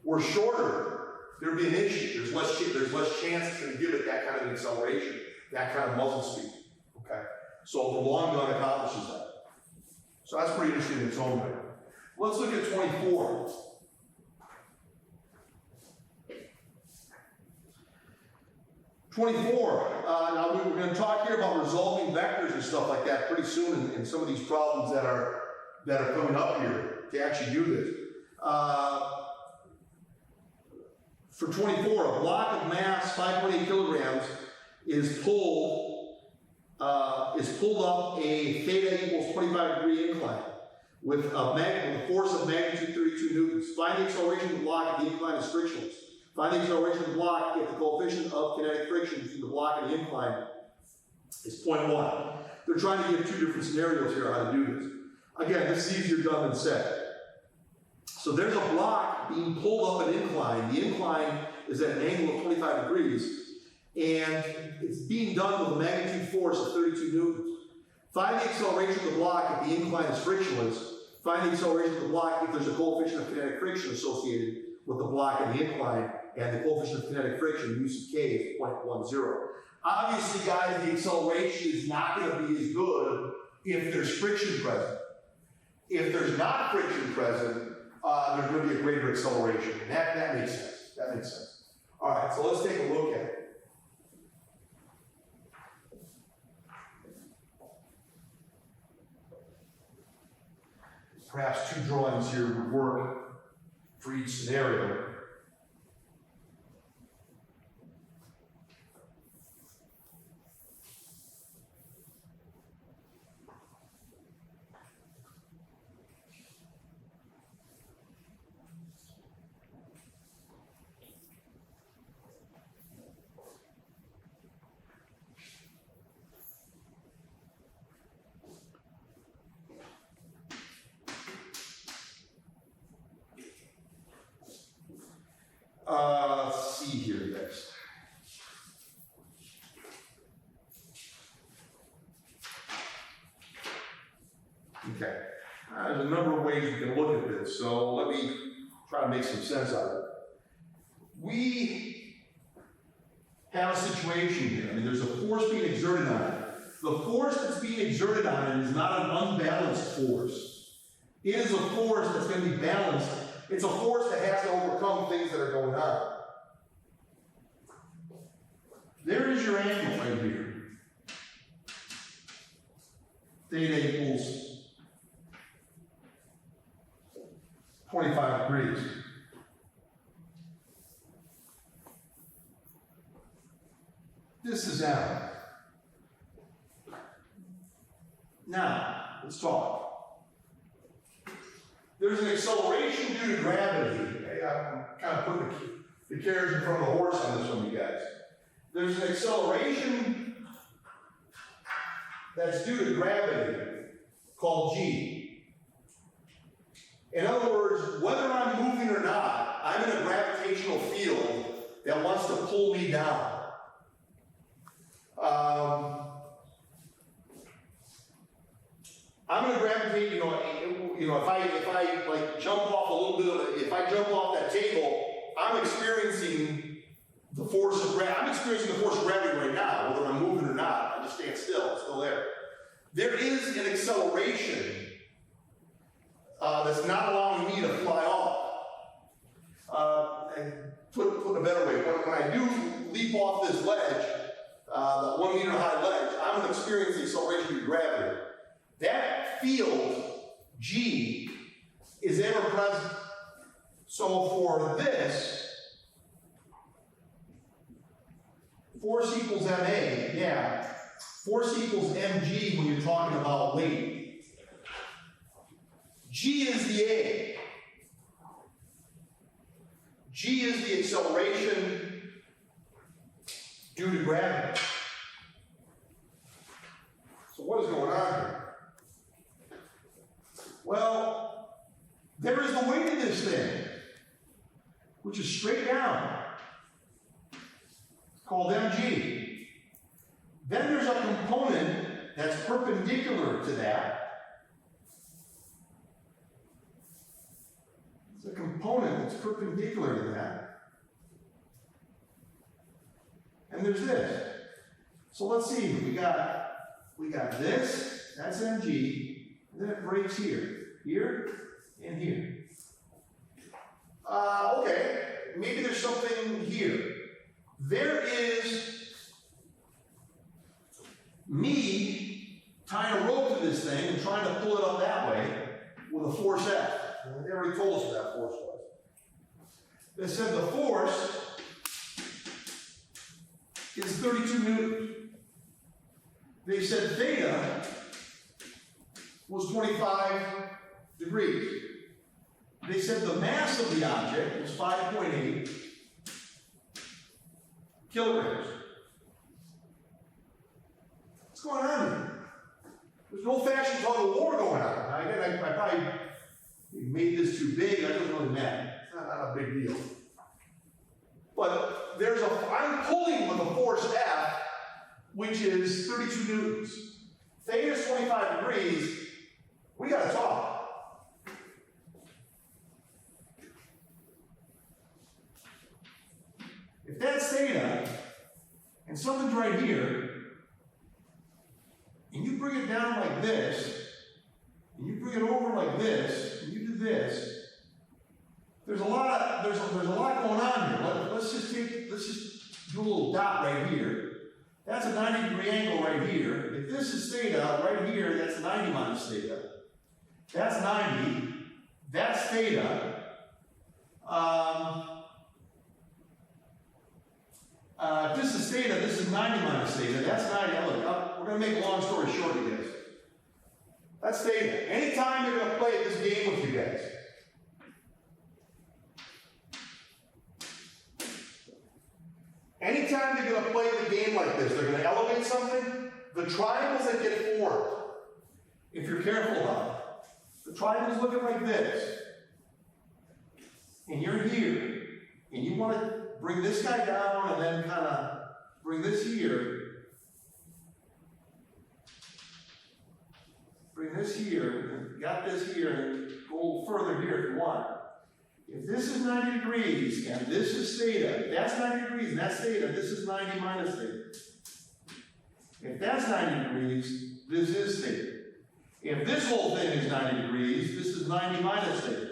were shorter, there'd be an issue. There's less chance it's going to give it that kind of acceleration, that kind of muzzle speed. Okay, so the long gun accomplishes that. So that's pretty interesting in its own way. Let's look at 24. Now we're going to talk here about resolving vectors and stuff like that pretty soon in some of these problems that are coming up here. to actually do this. For 24, a block of mass 5.8 kilograms is pulled up a theta equals 25-degree incline with a force of magnitude 32 newtons. Find the acceleration of the block if the incline is frictionless. Find the acceleration of the block if the coefficient of kinetic friction between the block and the incline is 0.1. They're trying to give two different scenarios here on how to do this. Again, this is easier done than said. So there's a block being pulled up an incline. The incline is at an angle of 25 degrees, and it's being done with a magnitude force of 32 newtons. Find the acceleration of the block if the incline is frictionless. Find the acceleration of the block if there's a coefficient of kinetic friction associated with the block and the incline, and the coefficient of kinetic friction, u sub k, is 0.10. Obviously, guys, the acceleration is not going to be as good if there's friction present. If there's not friction present, there's going to be a greater acceleration. That makes sense. That makes sense. All right, so let's take a look at it. Perhaps two drawings here would work for each scenario. Let's see here next. Okay. There's a number of ways you can look at this, so let me try to make some sense out of it. We have a situation here. I mean, there's a force being exerted on it. The force that's being exerted on it is not an unbalanced force. It is a force that's going to be balanced. It's a force that has to overcome things that are going on. There is your angle right here. Theta equals 25 degrees. This is M. Now, let's talk. There's an acceleration due to gravity. I'm kind of putting the carriage in front of the horse on this one, you guys. There's an acceleration that's due to gravity called G. In other words, whether I'm moving or not, I'm in a gravitational field that wants to pull me down. I'm going to gravitate, if I like jump off a little bit of, if I jump off that table, I'm experiencing the force of gravity. I'm experiencing the force of gravity right now, whether I'm moving or not. I just stand still, it's still there. There is an acceleration that's not allowing me to fly off. And put it a better way, when I do leap off this ledge, the 1 meter high ledge, I'm going to experience the acceleration due to gravity. That field, G, is ever present. So for this, force equals ma, yeah. Force equals mg when you're talking about weight. G is the A. G is the acceleration due to gravity. So what is going on here? Well, there is the weight of this thing, which is straight down, called mg. Then there's a component that's perpendicular to that. There's a component that's perpendicular to that. And there's this. So let's see, we got this, that's mg. And then it breaks here, and here. Okay, maybe there's something here. There is me tying a rope to this thing and trying to pull it up that way with a force F. They already told us what that force was. They said the force is 32 newtons. They said theta was 25 degrees. They said the mass of the object was 5.8 kilograms. What's going on here? There's an old-fashioned tug of war going on. I probably made this too big. That doesn't really matter. It's not a big deal. But I'm pulling with a force F, which is 32 newtons. Theta is 25 degrees. We got to talk. If that's theta, and something's right here, and you bring it down like this, and you bring it over like this, and you do this, there's a lot going on here. Let's just do a little dot right here. That's a 90-degree angle right here. If this is theta, right here, that's 90 minus theta. That's 90. That's theta. If this is theta, this is 90 minus theta. That's 90. Look, we're going to make a long story short, you guys. That's theta. Anytime you're going to play this game with you guys, anytime they're going to play the game like this, they're going to elevate something, the triangles that get formed, if you're careful about it, the triangle's looking like this, and you're here, and you want to bring this guy down and then kind of bring this here, bring this here, got this here, and go a little further here if you want. If this is 90 degrees and this is theta, if that's 90 degrees and that's theta, this is 90 minus theta. If that's 90 degrees, this is theta. If this whole thing is 90 degrees, this is 90 minus theta.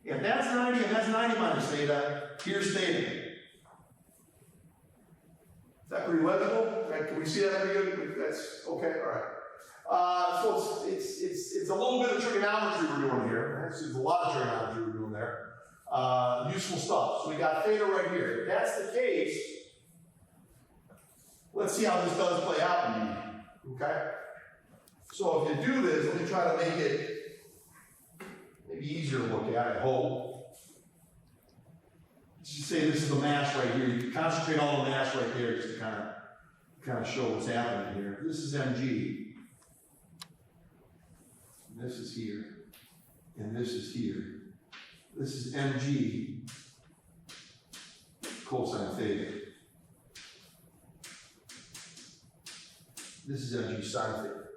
If that's 90 and that's 90 minus theta, here's theta. Is that pretty legible? Right, can we see that pretty good? That's okay, all right. So it's a little bit of trigonometry we're doing here. Actually, there's a lot of trigonometry we're doing there. Useful stuff. So we got theta right here. If that's the case, let's see how this does play out in you. Okay? So if you do this, let me try to make it maybe easier to look at, I hope. Let's just say this is the mass right here. You can concentrate all the mass right there just to kind of show what's happening here. This is mg. This is here, and this is here. This is mg cosine theta. This is mg sine theta.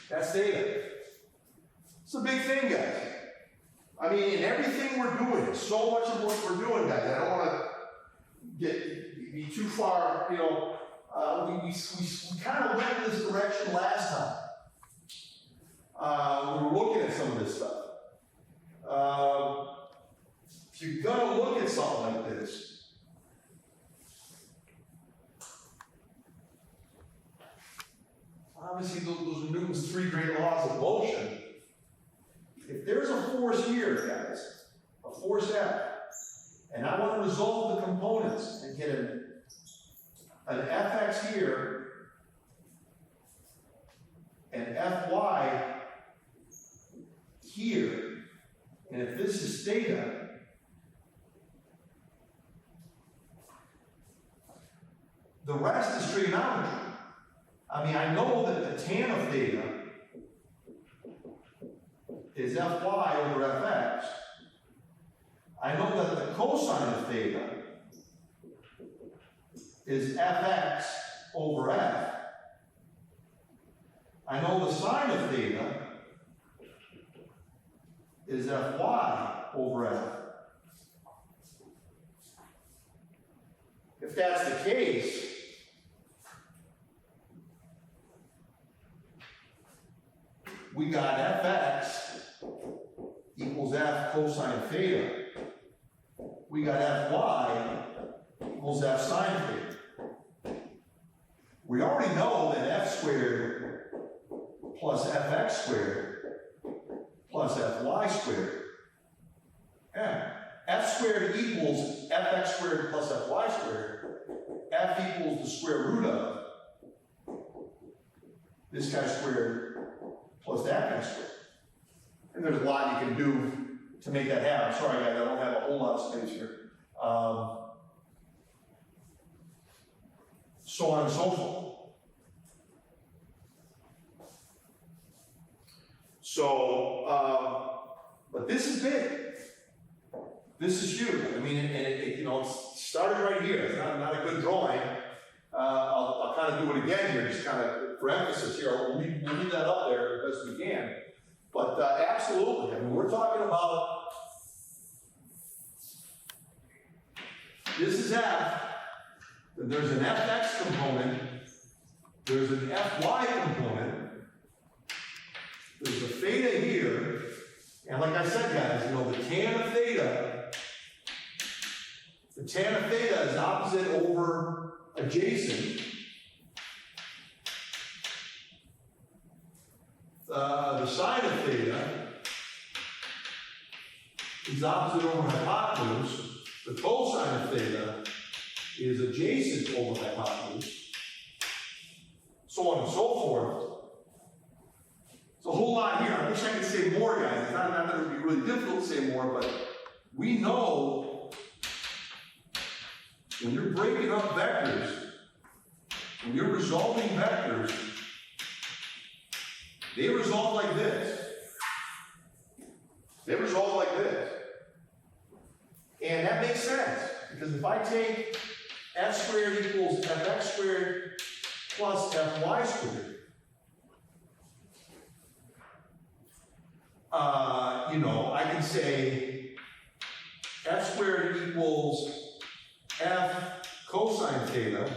That's theta. It's a big thing, guys. I mean, in everything we're doing, so much of what we're doing, guys, I don't want to be too far, you know. We kind of went in this direction last time. We were looking at some of this stuff. If you're going to look at something like this, obviously those are Newton's 3 great laws of motion. If there's a force here, guys, a force F, and I want to resolve the components and get an Fx here and Fy here, and if this is theta, the rest is trigonometry. I mean, I know that the tan of theta is Fy over Fx. I know that the cosine of theta is Fx over F. I know the sine of theta is Fy over F. If that's the case, we got Fx equals F cosine theta. We got Fy equals F sine theta. We already know that F squared plus fx squared plus fy squared. Yeah. F squared equals fx squared plus fy squared. F equals the square root of this guy squared plus that guy squared. And there's a lot you can do to make that happen. Sorry guys, I don't have a whole lot of space here. So on and so forth. So, but this is big. This is huge. I mean, and it you know, it started right here. It's not a good drawing. I'll kind of do it again here, just kind of for emphasis here. We'll leave that up there as best we can. But absolutely, I mean, we're talking about this is F. There's an fx component. There's an fy component. There's a theta here. And like I said, guys, you know, the tan of theta is opposite over adjacent. The sine of theta is opposite over hypotenuse. The cosine of theta is adjacent over hypotenuse. So on and so forth. It's a whole lot here. I wish I could say more, guys. It's not that it would be really difficult to say more, but we know when you're breaking up vectors, when you're resolving vectors, they resolve like this. They resolve like this. And that makes sense, because if I take f squared equals fx squared plus fy squared, you know, I can say f squared equals f cosine theta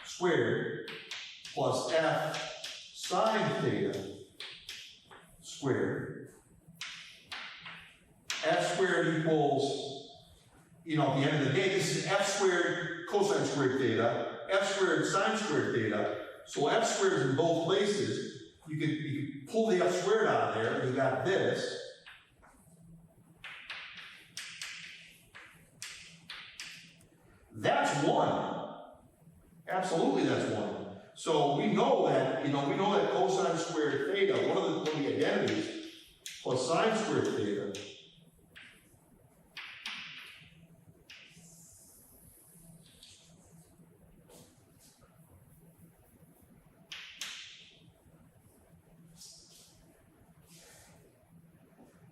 squared plus f sine theta squared. F squared equals, you know, at the end of the day, this is f squared cosine squared theta, f squared sine squared theta. So f squared is in both places. You could pull the f squared out of there, and you got this. That's 1. Absolutely, that's 1. So we know that, you know, we know that cosine squared theta, one of the identities, plus sine squared theta.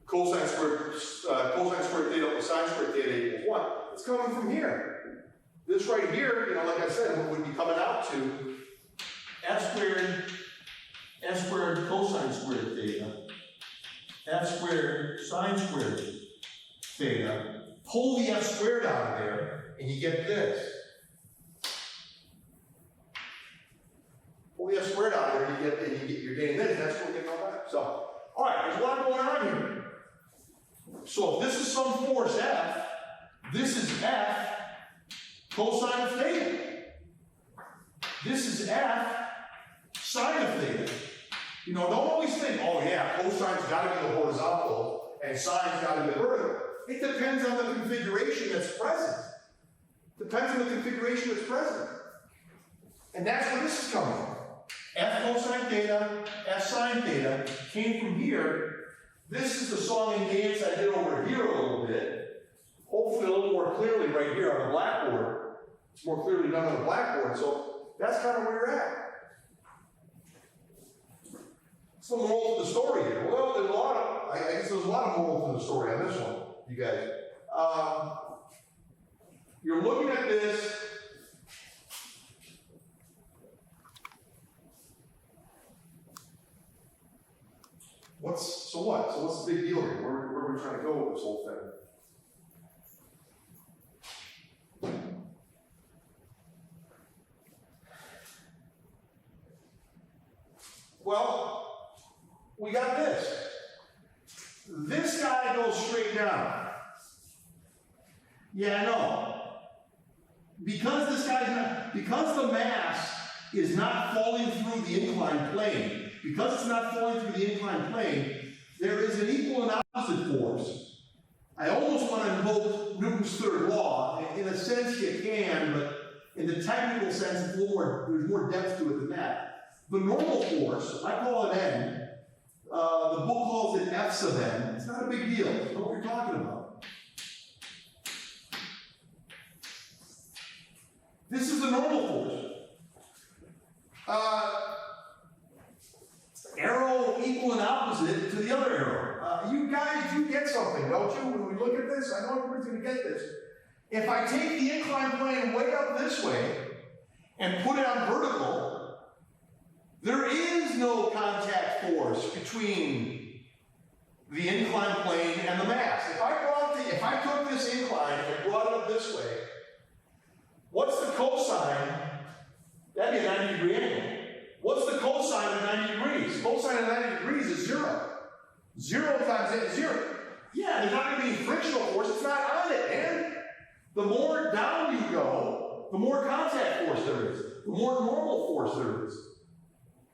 Cosine squared theta plus sine squared theta equals 1. It's coming from here. This right here, you know, like I said, would be coming out to f squared cosine squared theta, f squared sine squared theta. Pull the f squared out of there, and you get this. Pull the f squared out of there, and you're getting this. That's what we're getting all that. So, all right, there's a lot going on here. So if this is some force F, this is F cosine of theta. This is F sine of theta. You know, don't always think, oh yeah, cosine's got to be the horizontal and sine's got to be the vertical. It depends on the configuration that's present. Depends on the configuration that's present. And that's where this is coming from. F cosine theta, F sine theta came from here. This is the song and dance I did over here a little bit. Hopefully a little more clearly right here on the blackboard. It's more clearly done on the blackboard, so that's kind of where you're at. What's the moral to the story here? Well, there's a lot of, I guess there's a lot of moral to the story on this one, you guys. You're looking at this. So what's the big deal here? Where are we trying to go with this whole thing? Well, we got this. This guy goes straight down. Yeah, I know. Because the mass is not falling through the inclined plane, because it's not flowing through the inclined plane, there is an equal and opposite force. I almost want to invoke Newton's third law. In a sense, you can, but in the technical sense, it's a little more, there's more depth to it than that. The normal force, I call it N. The book calls it F sub N. It's not a big deal. You know what you're talking about. This is the normal force. Arrow equal and opposite to the other arrow. You guys do get something, don't you? When we look at this, I know everybody's going to get this. If I take the inclined plane way up this way and put it on vertical, there is no contact force between the inclined plane and the mass. If I took this incline and brought it up this way, what's the cosine? That'd be a 90-degree angle. What's the cosine of 90 degrees? Cosine of 90 degrees is 0. 0 times it is 0. Yeah, there's not going to be any frictional force. It's not on it, man. The more down you go, the more contact force there is. The more normal force there is.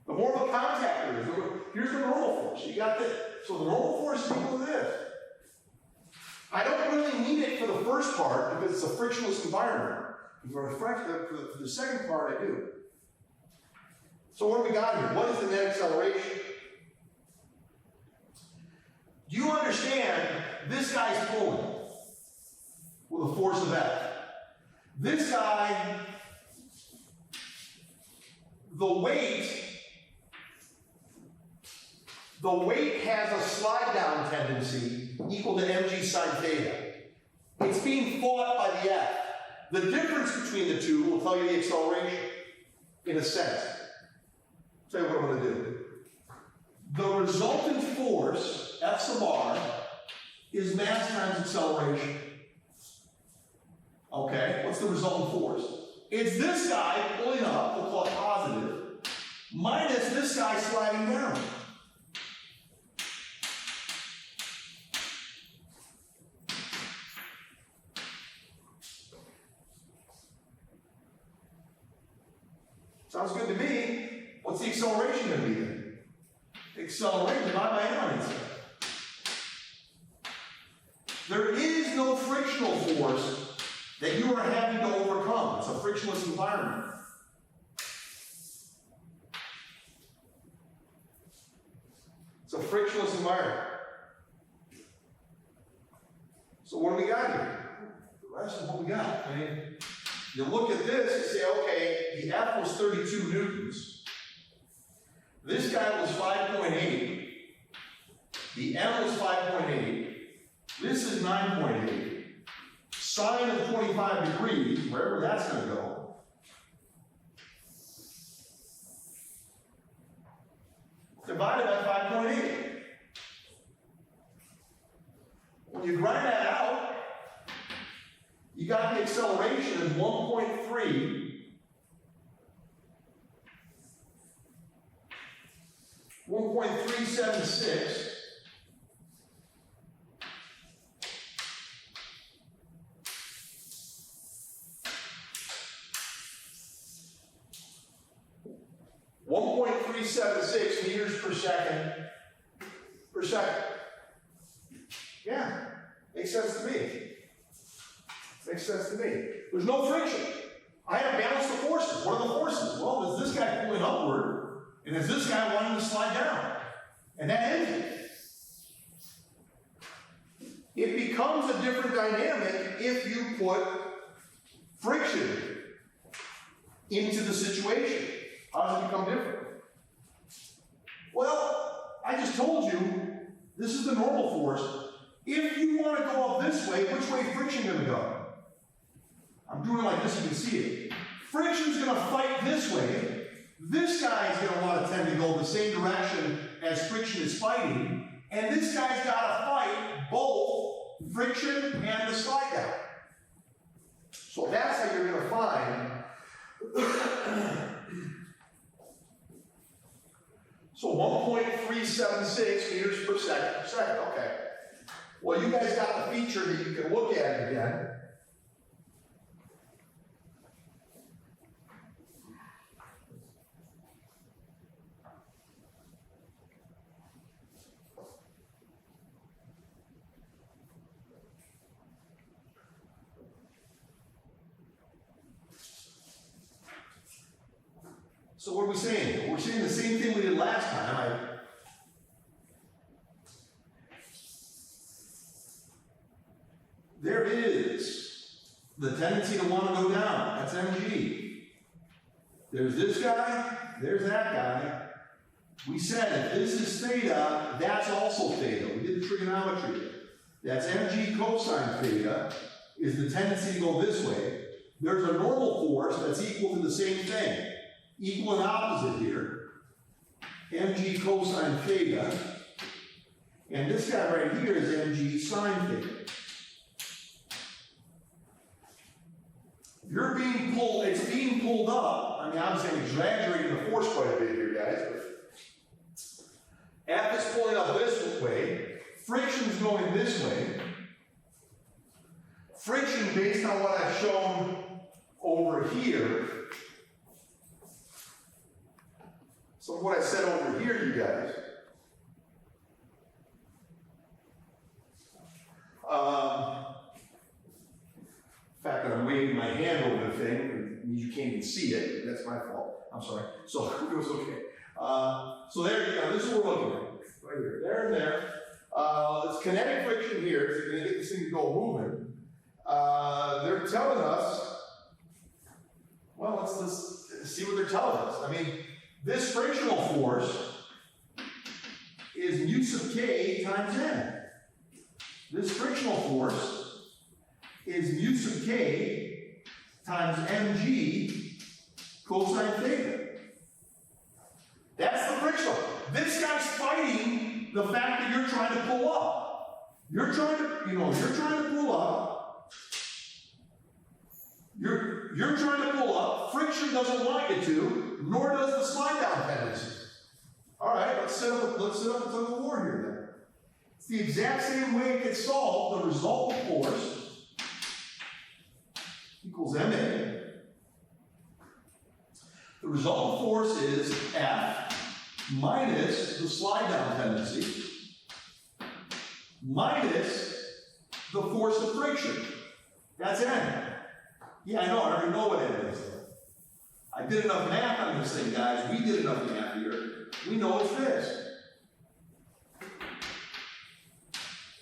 The more of a contact there is. Here's the normal force. You got this. So the normal force is equal to this. I don't really need it for the first part because it's a frictionless environment. For the second part, I do. So what do we got here? What is the net acceleration? Do you understand this guy's pulling with a force of F? This guy, the weight has a slide down tendency equal to mg sine theta. It's being fought by the F. The difference between the two will tell you the acceleration, in a sense. Tell you what I'm going to do. The resultant force, F sub r, is mass times acceleration. Okay, what's the resultant force? It's this guy pulling up, we'll call it positive, minus this guy sliding down. Sounds good to me. What's the acceleration going to be then? Acceleration divided by n. There is no frictional force that you are having to overcome. It's a frictionless environment. It's a frictionless environment. So what do we got here? The rest of what we got. I mean, you look at this and say, okay, the F was 32 newtons. This guy was 5.8. The M was 5.8. This is 9.8. Sine of 25 degrees, wherever that's going to go, divided by 5.8. When you grind that out, you got the acceleration of 1.3 1.376 1.376 meters per second. Yeah, makes sense to me. Makes sense to me. There's no friction. I have balanced the forces. What are the forces? Well, there's this guy pulling upward, and there's this guy wanting to slide down. And that ends it. It becomes a different dynamic if you put friction into the situation. How does it become different? Well, I just told you, this is the normal force. If you want to go up this way, which way is friction going to go? I'm doing it like this, you can see it. Friction's going to fight this way. This guy is going to want to tend to go the same direction as friction is fighting. And this guy's got to fight both friction and the slide down. So that's how you're going to find. So 1.376 meters per second. Okay. Well, you guys got the feature that you can look at it again. So what are we saying here? We're saying the same thing we did last time. There is the tendency to want to go down. That's mg. There's this guy, there's that guy. We said if this is theta, that's also theta. We did the trigonometry there. That's mg cosine theta is the tendency to go this way. There's a normal force that's equal to the same thing. Equal and opposite here. Mg cosine theta. And this guy right here is mg sine theta. You're being pulled, it's being pulled up. I mean, obviously I'm exaggerating the force quite a bit here, guys, but F is pulling up this way, friction's going this way. Friction, based on what I've shown over here, so what I said over here, you guys, the fact that I'm waving my hand over the thing means you can't even see it. That's my fault. I'm sorry. So it was okay. So there you go. This is what we're looking at. Right here. There and there. It's kinetic friction here. So you're going to get this thing to go moving. They're telling us, well, let's see what they're telling us. I mean, this frictional force is mu sub k times n. This frictional force is mu sub k times mg cosine theta. That's the frictional. This guy's fighting the fact that you're trying to pull up. You're trying to pull up. You're trying to pull up. Friction doesn't want you to, nor does the slide down tendency. All right, let's set up a tug of war here then. It's the exact same way it gets solved. The resultant force equals ma. The resultant force is F minus the slide down tendency minus the force of friction. That's n. Yeah, I know, I already know what n is. I did enough math on this thing, guys. We did enough math here. We know it's this.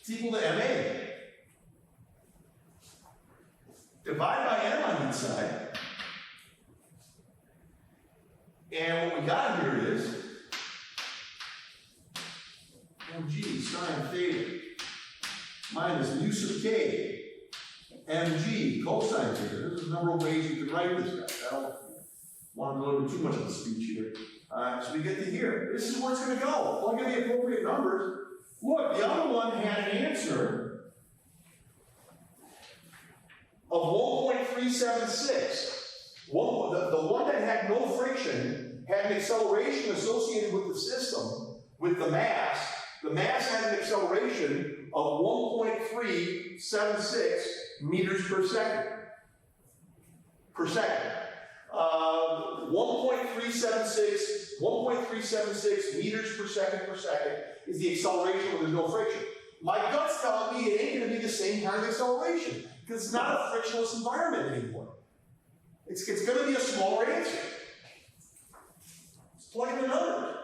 It's equal to ma. Divide by n on each side. And what we got here is mg sine theta minus mu sub k mg cosine theta. There's a number of ways you can write this, guys. I don't want to deliver too much of the speech here. So we get to here. This is where it's going to go. Plug in the appropriate numbers. Look, the other one had an answer of 1.376. The one that had no friction had an acceleration associated with the system, with the mass. The mass had an acceleration of 1.376 meters per second. 1.376 meters per second is the acceleration when there's no friction. My gut's telling me it ain't going to be the same kind of acceleration because it's not a frictionless environment anymore. It's going to be a smaller answer. Let's plug in the numbers.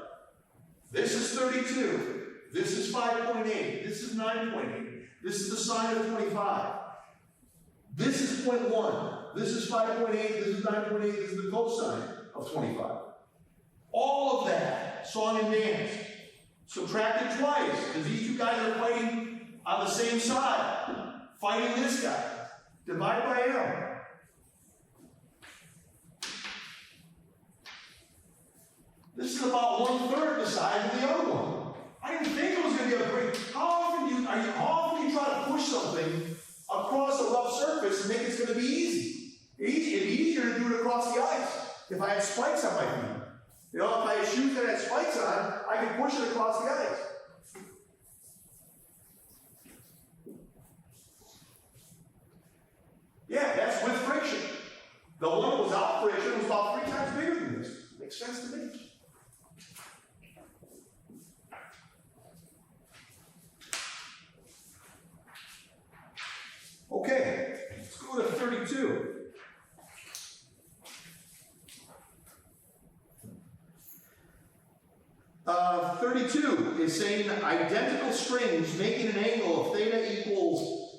This is 32. This is 5.8. This is 9.8. This is the sine of 25. This is 0.1. This is 5.8. This is 9.8. This is the cosine of 25. All of that, song and dance. Subtracted twice, because these two guys are fighting on the same side. Fighting this guy. Divide by m. This is about 1/3 the size of the other one. I didn't think it was going to be a great. How often do you try to push something across a rough surface and think it's going to be easy? It'd be easier to do it across the ice if I had spikes on my feet. You know, if I had shoes that had spikes on, I could push it across the ice. Yeah, that's with friction. The one that was without friction was about 3 times bigger than this. Makes sense to me. Okay, let's go to 32. is saying that identical strings making an angle of theta equals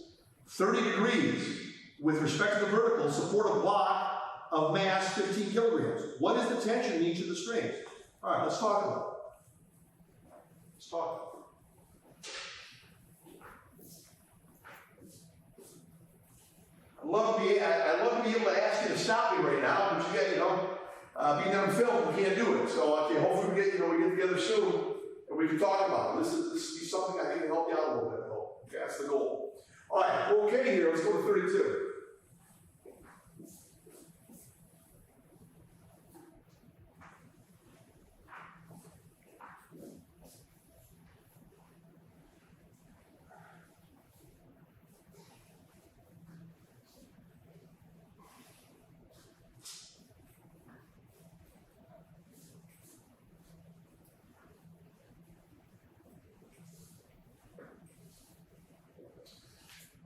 30 degrees with respect to the vertical support a block of mass 15 kilograms. What is the tension in each of the strings? All right, let's talk about it. Let's talk. I'd love to be able to ask you to stop me right now, but being on film, we can't do it. So okay, hopefully we get together soon and we can talk about it. This is something I think can help you out a little bit, though. Okay, that's the goal. All right, we're okay here. Let's go to 32.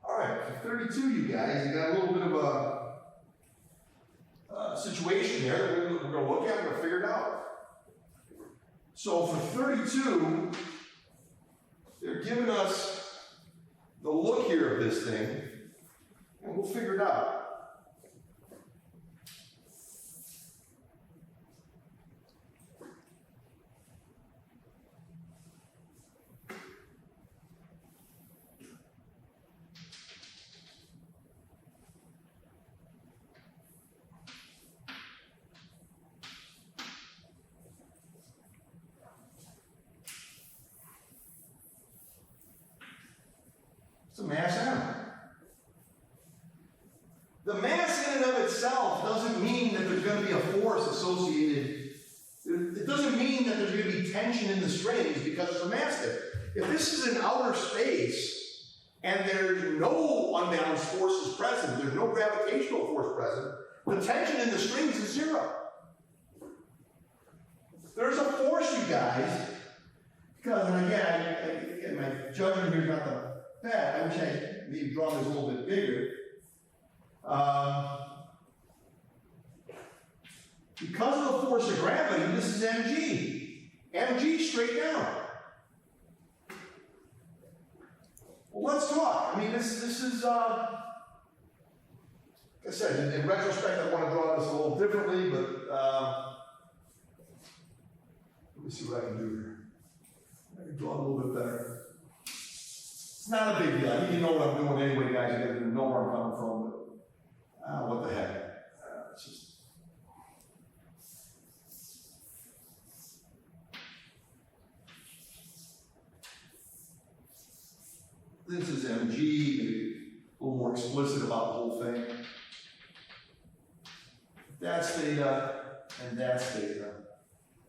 All right, for 32, you guys, you got a little bit of a situation there that we're going to look at, we're going to figure it out. So for 32, they're giving us the look here of this thing, and we'll figure it out. It's a mass atom. The mass in and of itself doesn't mean that there's going to be a force associated. It doesn't mean that there's going to be tension in the strings because it's a mass there. If this is an outer space and there's no unbalanced forces present, there's no gravitational force present, the tension in the strings is zero. There's a force, you guys, because, and again, my judgment here is not the bad. I wish I maybe draw this a little bit bigger. Because of the force of gravity, this is mg. Mg straight down. Well, let's talk. I mean, this is, like I said, in retrospect, I want to draw this a little differently, but let me see what I can do here. I can draw it a little bit better. It's not a big deal. I think you know what I'm doing anyway, guys. You gotta know where I'm coming from, but what the heck. It's just. This is mg, maybe a little more explicit about the whole thing. That's theta, and that's theta.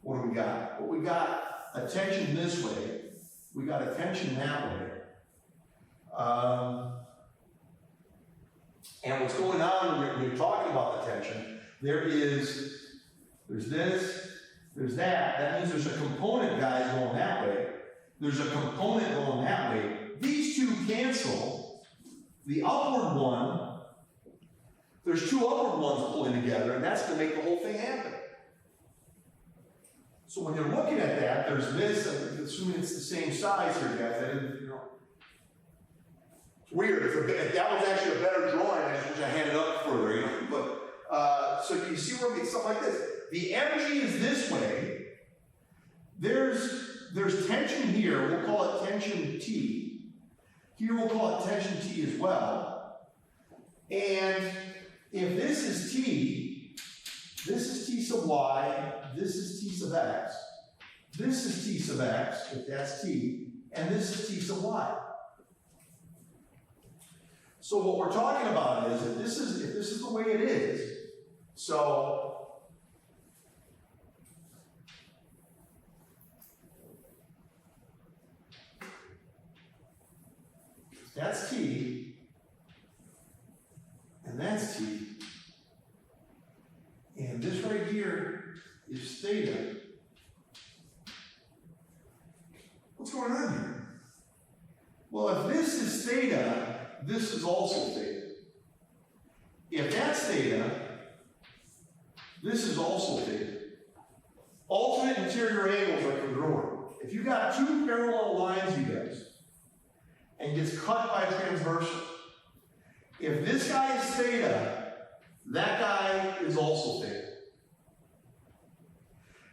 What do we got? Well, we got a tension this way. We got a tension that way. And what's going on when you're talking about the tension, there's this, there's that. That means there's a component, guys, going that way. There's a component going that way. These two cancel. The upward one, there's two upward ones pulling together, and that's going to make the whole thing happen. So when you're looking at that, there's this, assuming it's the same size here, guys. I didn't, it's weird. That was actually a better drawing. I just wish I had it up further, But so you see where we get something like this. The energy is this way. There's tension here. We'll call it tension T. Here we'll call it tension T as well. And if this is T, this is T sub Y, this is T sub X, this is T sub X, if that's T, and this is T sub Y. So what we're talking about is if this is the way it is, so that's T, and that's T, and this right here is theta. What's going on here? Well, if this is theta, this is also theta. If that's theta, this is also theta. Alternate interior angles are congruent. if you got two parallel lines, you guys, and gets cut by transversal, if this guy is theta, that guy is also theta.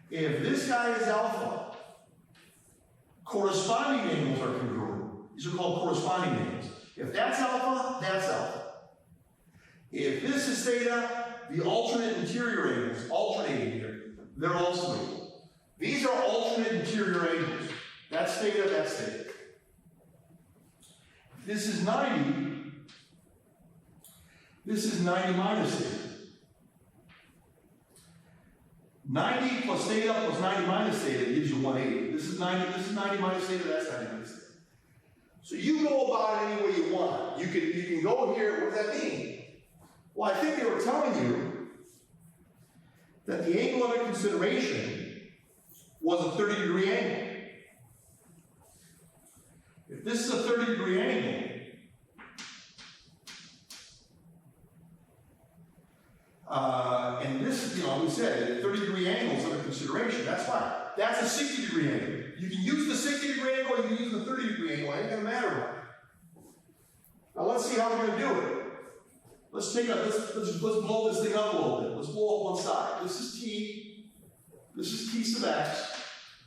If this guy is alpha, corresponding angles are congruent. These are called corresponding angles. If that's alpha, that's alpha. If this is theta, the alternate interior angles, alternating here, they're also equal. These are alternate interior angles. That's theta, that's theta. If this is 90, this is 90 minus theta. 90 plus theta plus 90 minus theta gives you 180. This is 90 minus theta, that's 90 minus theta. So you go about it any way you want. You can go here, what does that mean? Well, I think they were telling you that the angle under consideration was a 30-degree angle. If this is a 30-degree angle, and this, we said 30-degree angles under consideration, that's fine. That's a 60-degree angle. You can use the 60-degree angle, or you can use the 30-degree angle, it ain't gonna matter. Now let's see how we're gonna do it. Let's blow this thing up a little bit. Let's blow up one side. This is T sub x.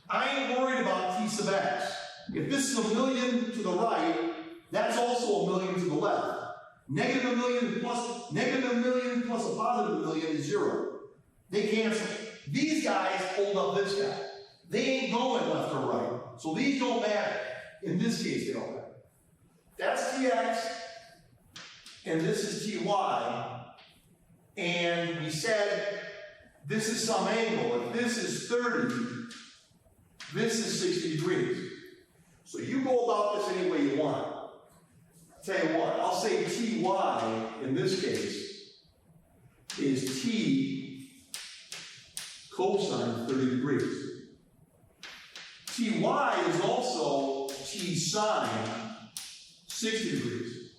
I ain't worried about T sub x. If this is a million to the right, that's also a million to the left. Negative a million plus a positive a million is 0. They cancel. These guys hold up this guy. They ain't going left or right. So these don't matter. In this case, they don't matter. That's Tx, and this is Ty. And we said this is some angle. If this is 30, this is 60 degrees. So you go about this any way you want. I'll tell you what, I'll say Ty in this case is T cosine 30 degrees. Ty is also T sine 60 degrees.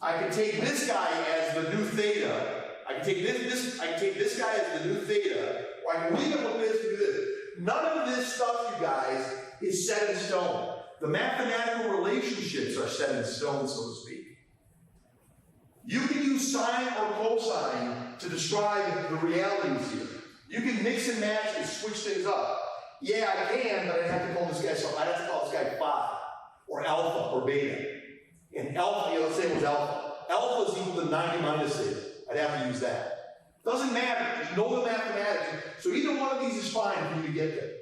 I can take this guy as the new theta. I can take this guy as the new theta, or I can leave it with this and do this. None of this stuff, you guys, is set in stone. The mathematical relationships are set in stone, so to speak. You can use sine or cosine to describe the realities here. You can mix and match and switch things up. Yeah, I can, but I'd have to call this guy something. I'd have to call this guy phi, or alpha, or beta. And alpha, let's say it was alpha. Alpha is equal to 90 minus theta. I'd have to use that. Doesn't matter. You know the mathematics. So either one of these is fine for you to get there.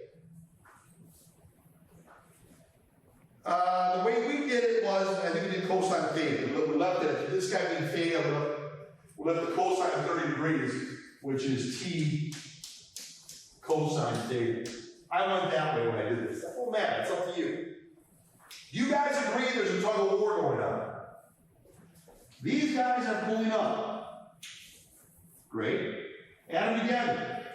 The way we did it was, I think we did cosine theta. We left it, this guy being theta, we left the cosine 30 degrees, which is T cosine theta. I went that way when I did this. That won't matter, it's up to you. You guys agree there's a tug of war going on. These guys are pulling up. Great. Add them together.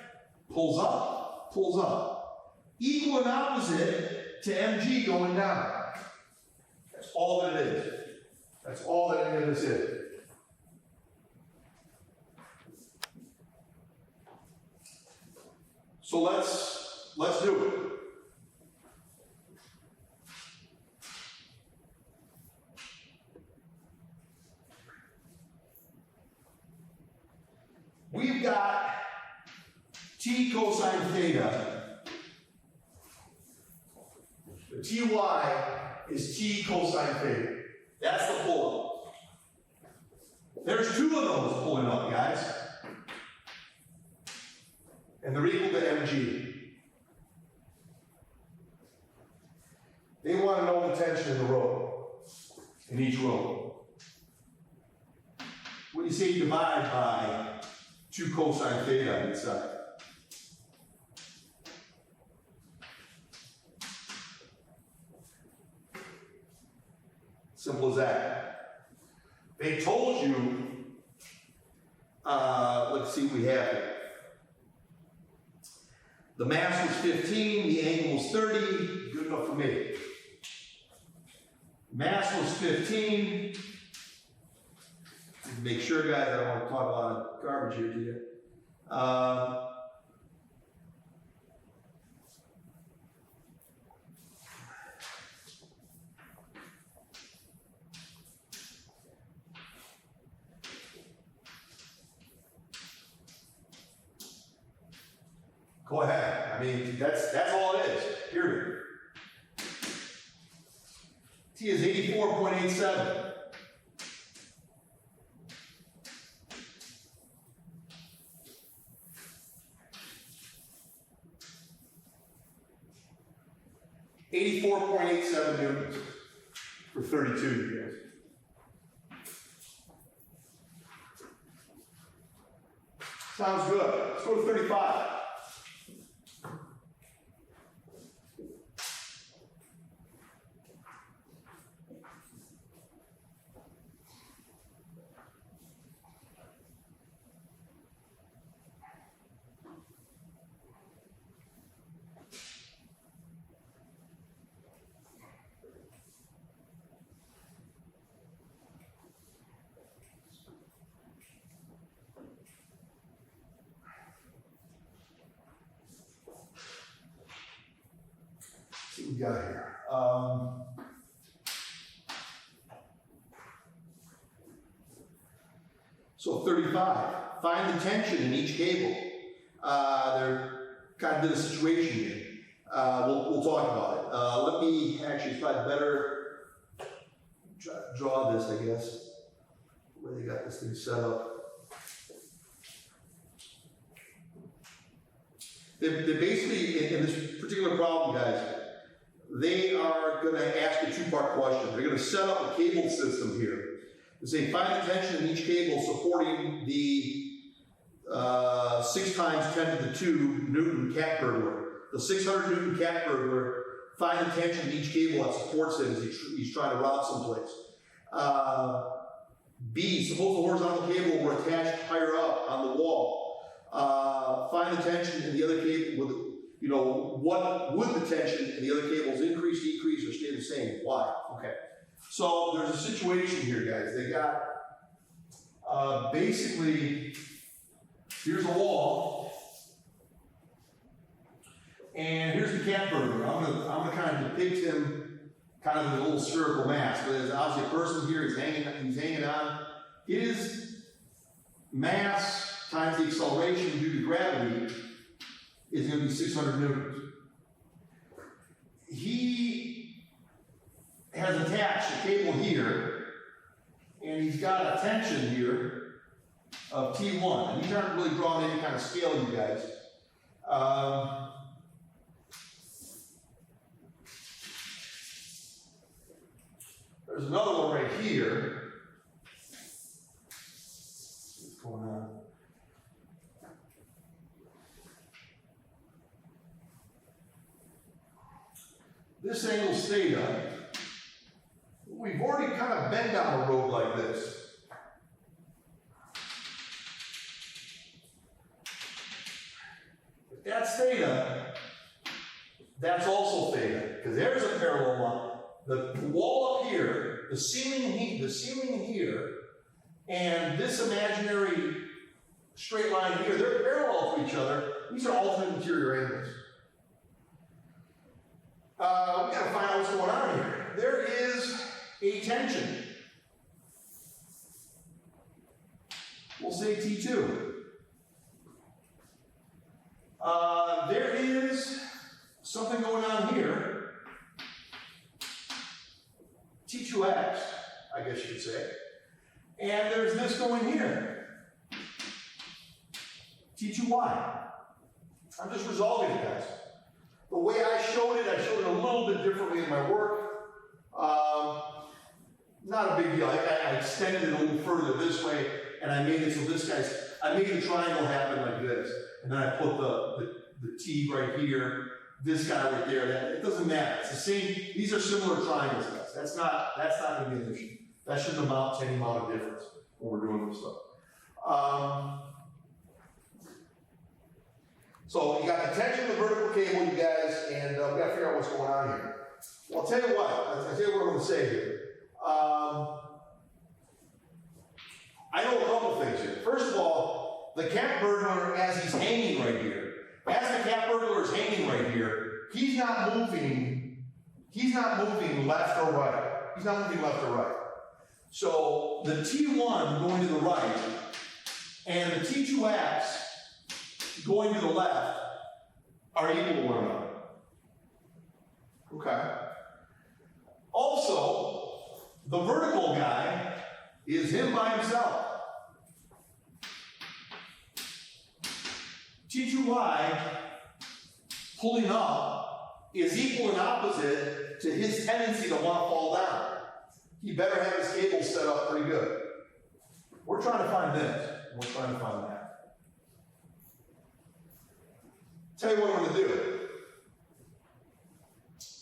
Pulls up, pulls up. Equal and opposite to mg going down. That's all that it is. That's all that any of this is. So let's do it. We've got T cosine theta. The Ty is T cosine theta. That's the pull-up. There's two of those pulling up, guys. And they're equal to mg. They want to know the tension in the row, in each row. What do you say you divide by 2 cosine theta on each side? Simple as that. They told you, let's see what we have here. The mass was 15, the angle was 30, good enough for me. Mass was 15. Make sure, guys, I don't want to talk a lot of garbage here to you. Go ahead. I mean, that's all it is, period. T is 84.87. .87 newtons for 32, you guys. Sounds good. Let's go to 35. What we got here? So 35, find the tension in each cable. They're kind of in a situation here. We'll talk about it. Let me, actually, it's probably better draw this, I guess, the way they got this thing set up. They're basically, in this particular problem, guys, they are going to ask a two-part question. They're going to set up a cable system here. They say, find the tension in each cable supporting the 6 times 10 to the 2 Newton cat burglar. The 600 Newton cat burglar, find the tension in each cable that supports it as he's trying to rob someplace. B, suppose the horizontal cable were attached higher up on the wall. Find the tension in the other cable with, what would the tension in the other cables increase, decrease, or stay the same? Why? Okay. So there's a situation here, guys. They got basically, here's a wall, and here's the cat burglar. I'm gonna kind of depict him kind of in a little spherical mass. But there's obviously a person here. He's hanging on. His mass times the acceleration due to gravity is going to be 600 newtons. He has attached a cable here, and he's got a tension here of T1. And these aren't really drawn any kind of scale, you guys. There's another one right here. What's going on? This angle's theta. We've already kind of been down a road like this. If that's theta, that's also theta, because there's a parallel line. The wall up here, the ceiling here, and this imaginary straight line here, they're parallel to each other. These are alternate interior angles. We got to find out what's going on here. There is a tension. We'll say T2. There is something going on here. T2x, I guess you could say. And there's this going here. T2y. I'm just resolving it, guys. The way I showed it a little bit differently in my work. Not a big deal. I extended it a little further this way, and I made it so I made the triangle happen like this. And then I put the T right here, this guy right there. It doesn't matter. It's the same. These are similar triangles, guys. That's not going to be an issue. That shouldn't amount to any amount of difference when we're doing this stuff. So you got the tension of the vertical cable, you guys, and we got to figure out what's going on here. Well, I'll tell you what. I'll tell you what I'm going to say here. I know a couple things here. First of all, the cat burglar, as he's hanging right here, as the cat burglar is hanging right here, he's not moving left or right. He's not moving left or right. So the T1 going to the right and the T2x going to the left, are equal to one another. Okay. Also, the vertical guy is him by himself. T2y pulling up is equal and opposite to his tendency to want to fall down. He better have his cable set up pretty good. We're trying to find this. We're trying to find that. Tell you what I'm going to do.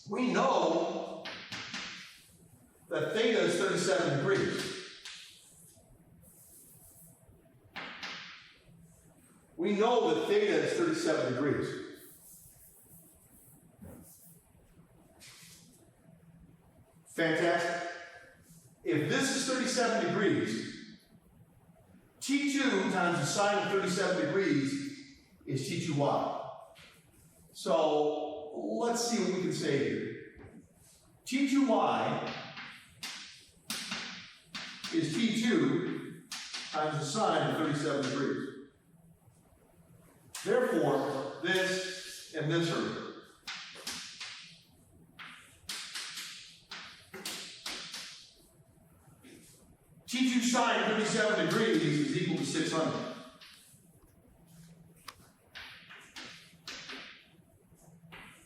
We know that theta is 37 degrees. We know that theta is 37 degrees. Fantastic. If this is 37 degrees, T2 times the sine of 37 degrees is T2y. So let's see what we can say here. T2y is T2 times the sine of 37 degrees. Therefore, this and this are equal. T2 sine 37 degrees is equal to 600.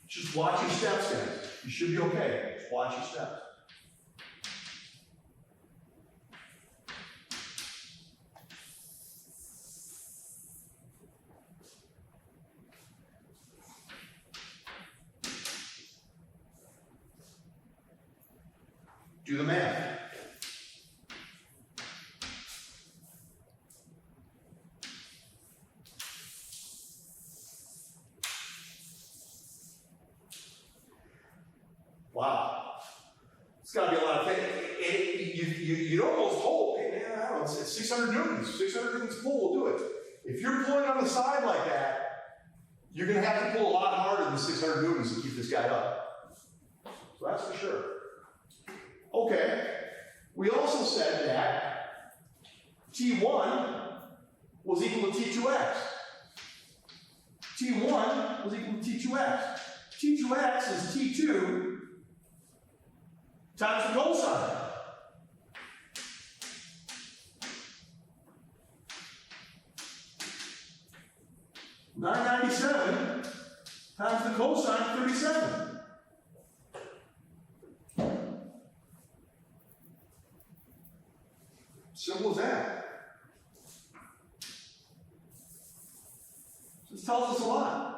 Just watch your steps, guys. You should be okay. Just watch your steps. Do the math. Wow. It's got to be a lot of things. You'd almost hope, hey, man, I don't know, it's 600 newtons. 600 newtons pull will do it. If you're pulling on the side like that, you're going to have to pull a lot harder than 600 newtons to keep this guy up. So that's for sure. Okay. We also said that T1 was equal to T2x. T1 was equal to T2x. T2x is T2 times the cosine. $997 times the cosine of 37. Simple as that. This tells us a lot.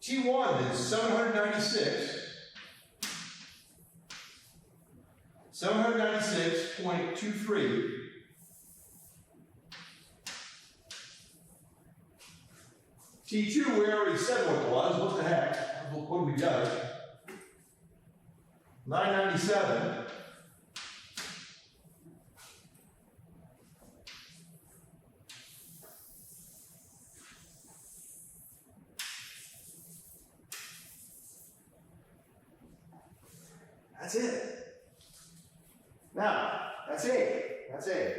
T1 is 796.23. T2, we already said what it was. What the heck? What do we got? 997. That's it. Now, that's A. That's A.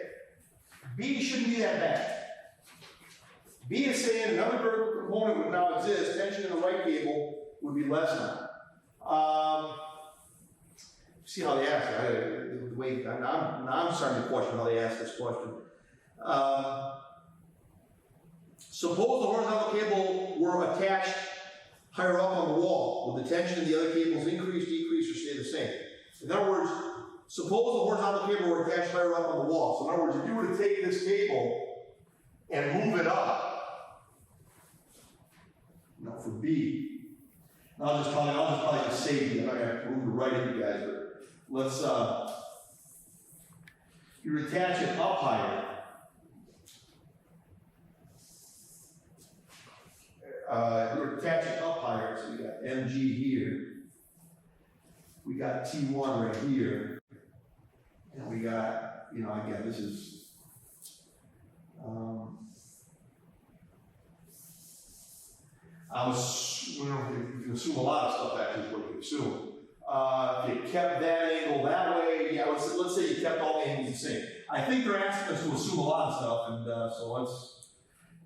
B shouldn't be that bad. B is saying another vertical component would now exist. Tension in the right cable would be less now. See how they ask it. The way I'm starting to question how they ask this question. Suppose the horizontal cable were attached higher up on the wall. Would the tension in the other cables increase, decrease, or stay the same? In other words, suppose the horizontal cable were attached higher up on the wall. So in other words, if you were to take this cable and move it up, for B, I'll just probably save you. I'm not going to move it right at you guys, but let's, you attach it up higher. You attach it up higher, so we got MG here. We got T1 right here. And we got, again, this is, you can assume a lot of stuff actually is what you can assume. If you kept that angle that way, yeah, let's say you kept all the angles the same. I think they're asking us to assume a lot of stuff, and so let's,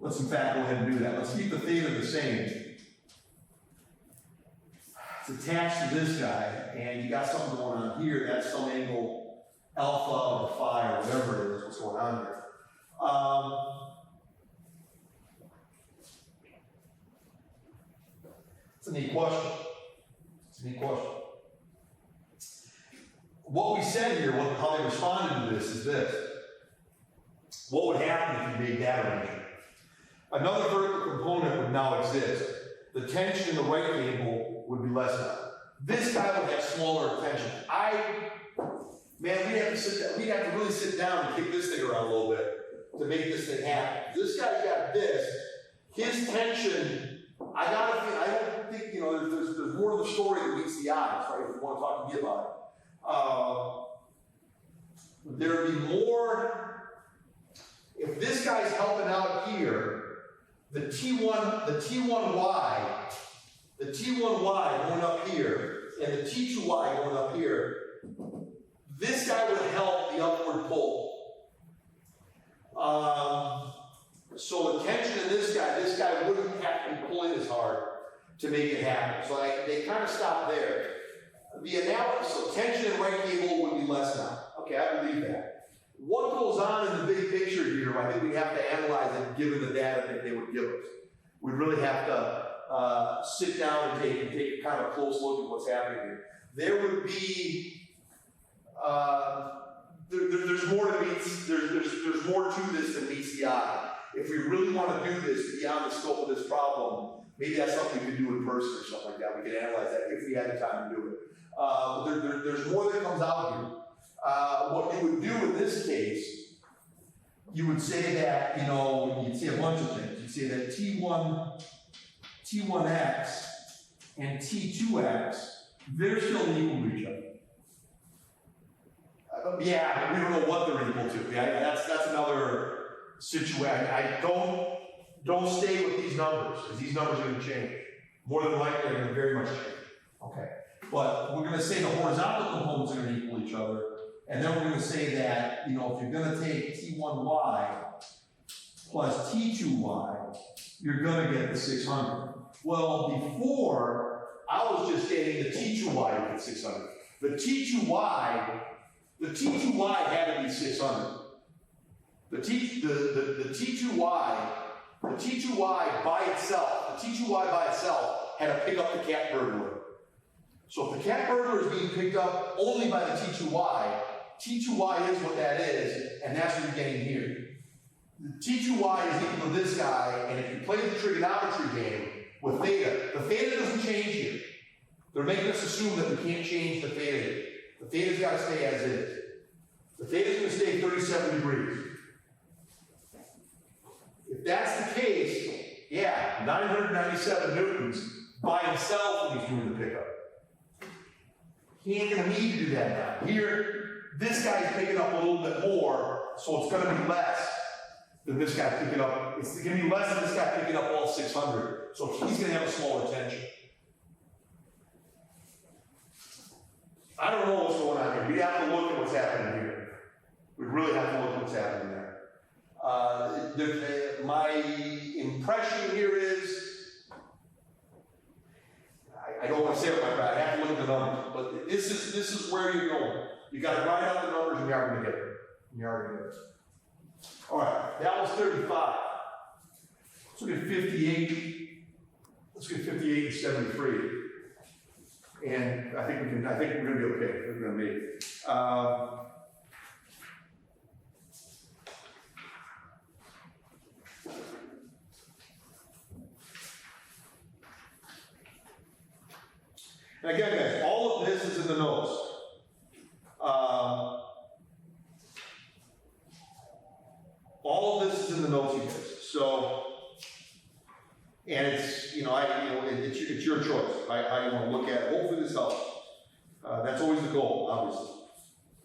Let's in fact go ahead and do that. Let's keep the theta the same. It's attached to this guy, and you got something going on here. That's some angle alpha or phi or whatever it is, what's going on here. It's a neat question. It's a neat question. What we said here, how they responded to this is this. What would happen if you made that arrangement? Another vertical component would now exist. The tension in the right cable would be less now. This guy would have smaller tension. Man, we'd have to really sit down and kick this thing around a little bit to make this thing happen. This guy's got this. His tension, I don't think, there's more to the story than meets the eyes, right? If you want to talk to me about it. There would be more, if this guy's helping out here, the T1Y going up here, and the T2Y going up here, this guy would help the upward pull. So the tension in this guy wouldn't have to be pulling as hard to make it happen. So they kind of stop there. The analysis, so tension in right cable would be less now. Okay, I believe that. What goes on in the big picture here, I think we have to analyze it given the data that they would give us. We'd really have to sit down and take a kind of close look at what's happening here. There would be, there's more to there's more to this than meets the eye. If we really want to do this beyond the scope of this problem, maybe that's something we could do in person or something like that. We could analyze that if we had the time to do it. There's more that comes out here. What you would do in this case, you would say that, you'd say a bunch of things. You'd say that T1x and T2x, they're still equal to each other. Yeah, we don't know what they're equal to. Yeah, that's another situation. Don't stay with these numbers, because these numbers are going to change. More than likely, they're going to very much change. Okay. But we're going to say the horizontal components are going to equal each other. And then we're going to say that, if you're going to take T1y plus T2y, you're going to get the 600. Well, before, I was just getting the T2y to get 600. The T2y had to be 600. The T2y by itself had to pick up the cat burglar. So if the cat burglar is being picked up only by the T2y is what that is, and that's what you're getting here. The T2y is equal to this guy, and if you play the trigonometry game with theta, the theta doesn't change here. They're making us assume that we can't change the theta here. The theta's got to stay as is. The theta's going to stay 37 degrees. If that's the case, yeah, 997 newtons by himself when he's doing the pickup. He ain't going to need to do that now. Here, this guy's picking up a little bit more, so it's going to be less than this guy picking up. It's going to be less than this guy picking up all 600. So he's going to have a smaller tension. I don't know what's going on here. We have to look at what's happening here. We really have to look at what's happening there. My impression here is, I don't want to say it like that. I have to look at the numbers, but this is where you're going. You got to write out the numbers, and you are going to get it. All right, that was 35. Let's look at 58. Let's get 58 and 73. And I think we're going to be okay. We're going to make it. And again, guys, all of this is in the notes. All of this is in the notes, you guys. So, and it's it's your choice. How you want to look at it. Hopefully, this helps. That's always the goal, obviously.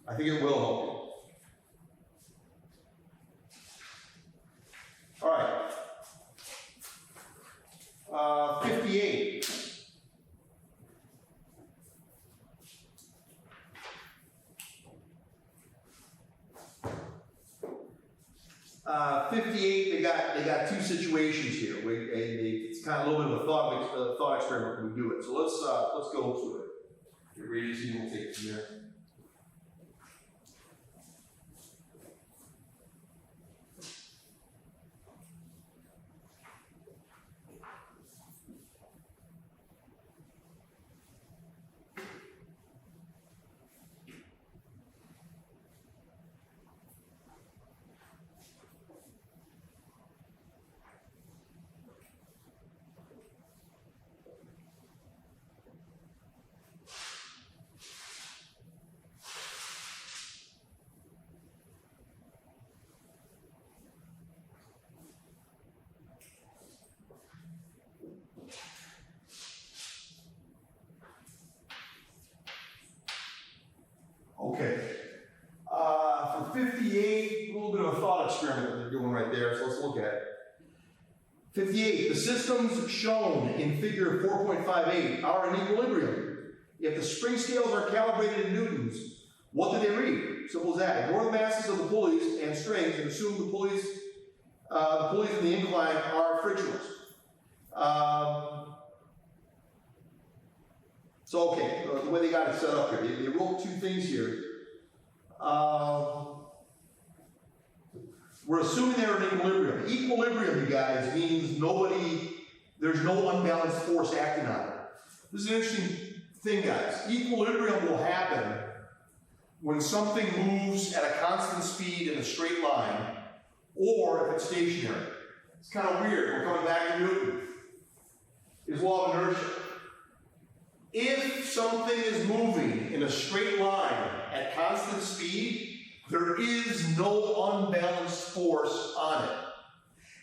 I think it will help you. All right. 58. 58, they got two situations here. It's kind of a little bit of a thought experiment when we do it. So let's go to it. Get ready to see, we'll take it from there. Okay. For 58, a little bit of a thought experiment that they're doing right there, so let's look at it. 58, the systems shown in figure 4.58 are in equilibrium. If the spring scales are calibrated in newtons, what do they read? Simple as that. Ignore the masses of the pulleys and strings and assume the pulleys in the incline are frictionless. So, okay, the way they got it set up here, they wrote two things here. We're assuming they're in equilibrium. Equilibrium, you guys, means there's no unbalanced force acting on it. This is an interesting thing, guys. Equilibrium will happen when something moves at a constant speed in a straight line, or if it's stationary. It's kind of weird. We're coming back to Newton. His law of inertia. If something is moving in a straight line at constant speed, there is no unbalanced force on it.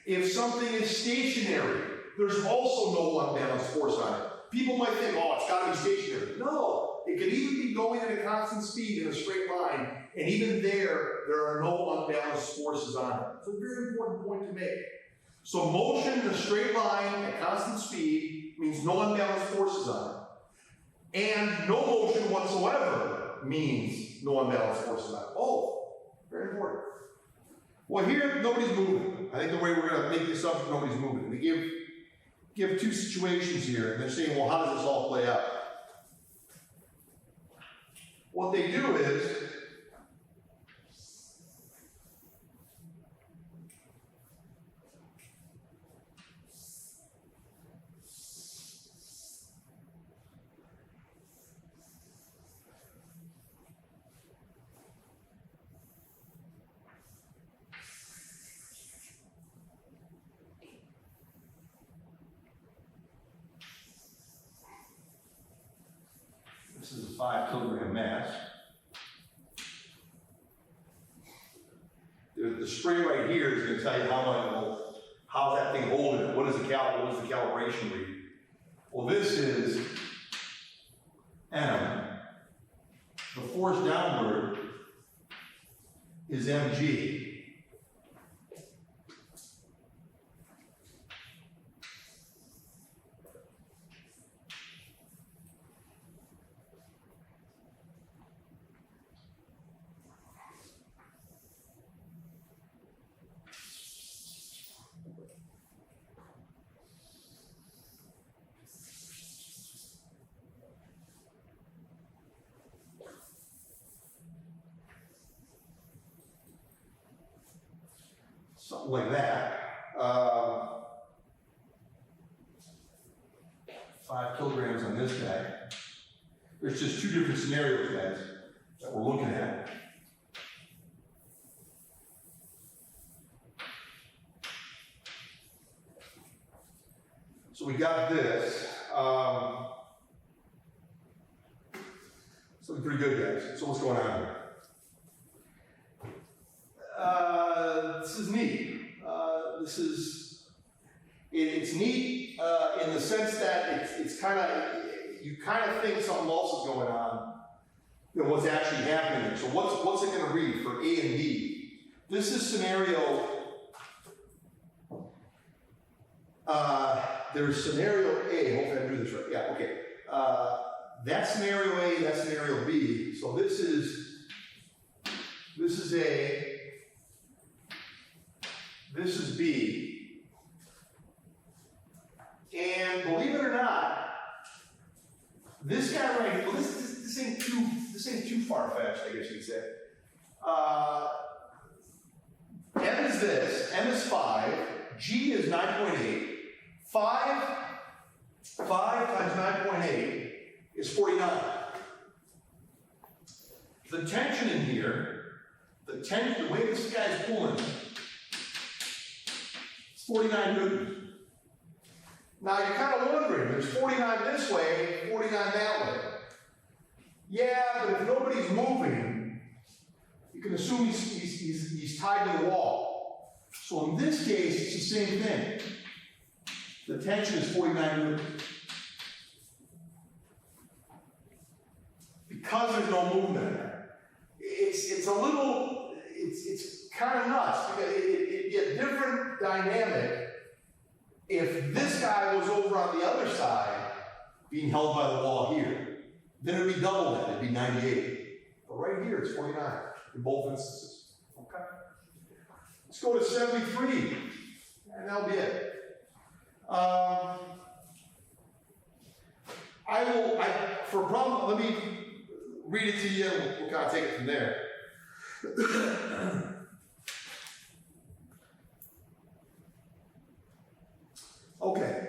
If something is stationary, there's also no unbalanced force on it. People might think, oh, it's got to be stationary. No, it could even be going at a constant speed in a straight line, and even there are no unbalanced forces on it. It's a very important point to make. So motion in a straight line at constant speed means no unbalanced forces on it. And no motion whatsoever means no unbalanced forces on it. Oh, very important. Well, here, nobody's moving. I think the way we're going to make the assumption, nobody's moving. They give two situations here, and they're saying, well, how does this all play out? What they do is, this is a 5 kilogram mass. The spring right here is going to tell you how's that thing holding it. What is the calibration read? Well, this is M. The force downward is mg. Something like that. 5 kilograms on this guy. There's just two different scenarios, guys, that we're looking at. So we got this. Something pretty good, guys. So what's going on here? This is neat. It's neat in the sense that it's kind of, you kind of think something else is going on than what's actually happening here. So what's it going to read for A and B? This is scenario, there's scenario A, hopefully I do this right. Yeah, okay. That's scenario A, that's scenario B. So this is A, this is B. And believe it or not, this guy right here, well, this ain't too far-fetched, I guess you'd say. M is this, M is 5, G is 9.8, 5 times 9.8 is 49. The tension in here, the way this guy's pulling, it's 49 newtons. Now you're kind of wondering, there's 49 this way, 49 that way. Yeah, but if nobody's moving, you can assume he's tied to the wall. So in this case, it's the same thing. The tension is 49 newtons. Because there's no movement in there. It's a little, it's kind of nuts, because it'd be a different dynamic if this guy was over on the other side being held by the wall here. Then it would be double that, it'd be 98. But right here, it's 49 in both instances. Okay? Let's go to 73, and that'll be it. For a problem, let me read it to you, and we'll kind of take it from there. Okay.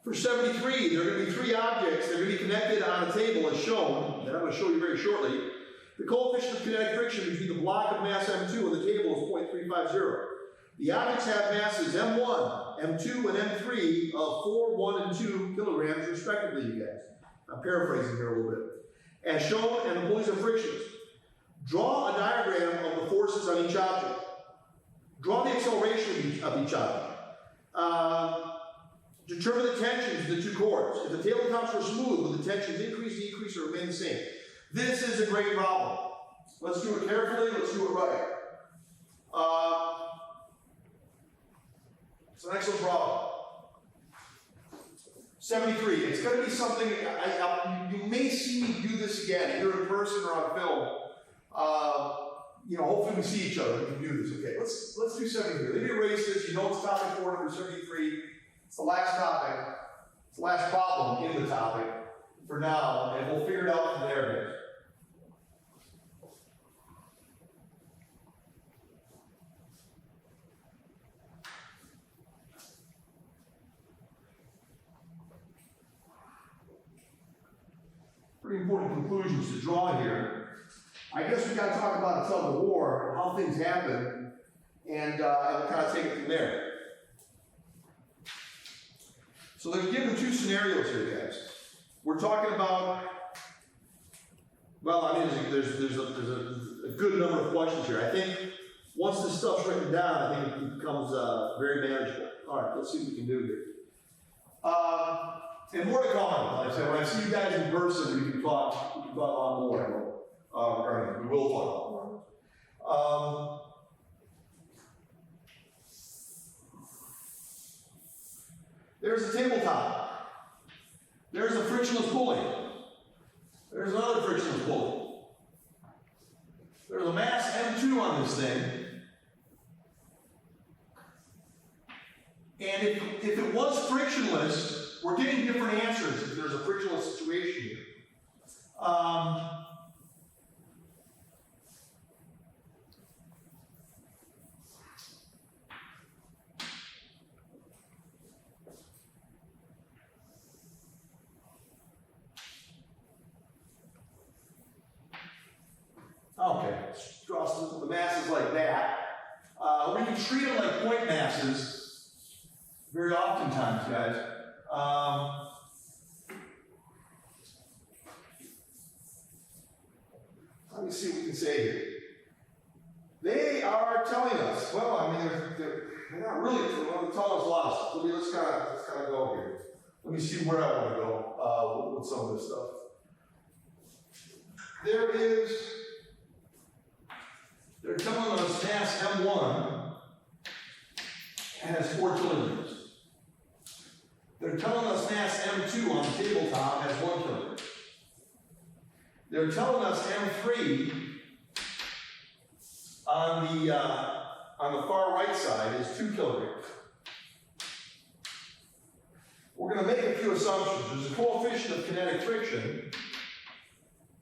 For 73, there are going to be 3 objects. They're going to be connected on a table as shown, and I'm going to show you very shortly. The coefficient of kinetic friction between the block of mass M2 and the table is 0.350. The objects have masses M1, M2, and M3 of 4, 1, and 2 kilograms respectively, you guys. I'm paraphrasing here a little bit. As shown, and the pulleys and frictions. Draw a diagram of the forces on each object. Draw the acceleration of each object. Determine the tensions of the 2 chords. If the tabletops were smooth, will the tensions increase, decrease, or remain the same? This is a great problem. Let's do it carefully, let's do it right. It's an excellent problem. 73, it's going to be something, you may see me do this again, either in person or on film. Hopefully we see each other, we can do this. Okay, let's do 73. Let me erase this. You know it's topic 4, number 73. It's the last topic. It's the last problem in the topic for now, and we'll figure it out from there, guys. Pretty important conclusions to draw here. I guess we've got to talk about a tug of war, how things happen, and we'll kind of take it from there. So there's given 2 scenarios here, guys. We're talking about, well, I mean, there's a good number of questions here. I think once this stuff's written down, I think it becomes very manageable. All right, let's see what we can do here. And more to come on. Like I said, when I see you guys in person, we can talk a lot more. We will talk a lot more. There's a tabletop. There's a frictionless pulley. There's another frictionless pulley. There's a mass M2 on this thing. And if it was frictionless, we're getting different answers if there's a frictionless situation here. Okay, draw the masses like that. We can treat them like point masses very oftentimes, guys. Let me see what we can say here. They are telling us, well, I mean, they're not really telling us a lot of stuff. Let's kind of go here. Let me see where I want to go with some of this stuff. They're telling us mass M1 has 4 kilograms. They're telling us mass M2 on the tabletop has 1 kilogram. They're telling us M3 on the far right side is 2 kilograms. We're going to make a few assumptions. There's a coefficient of kinetic friction,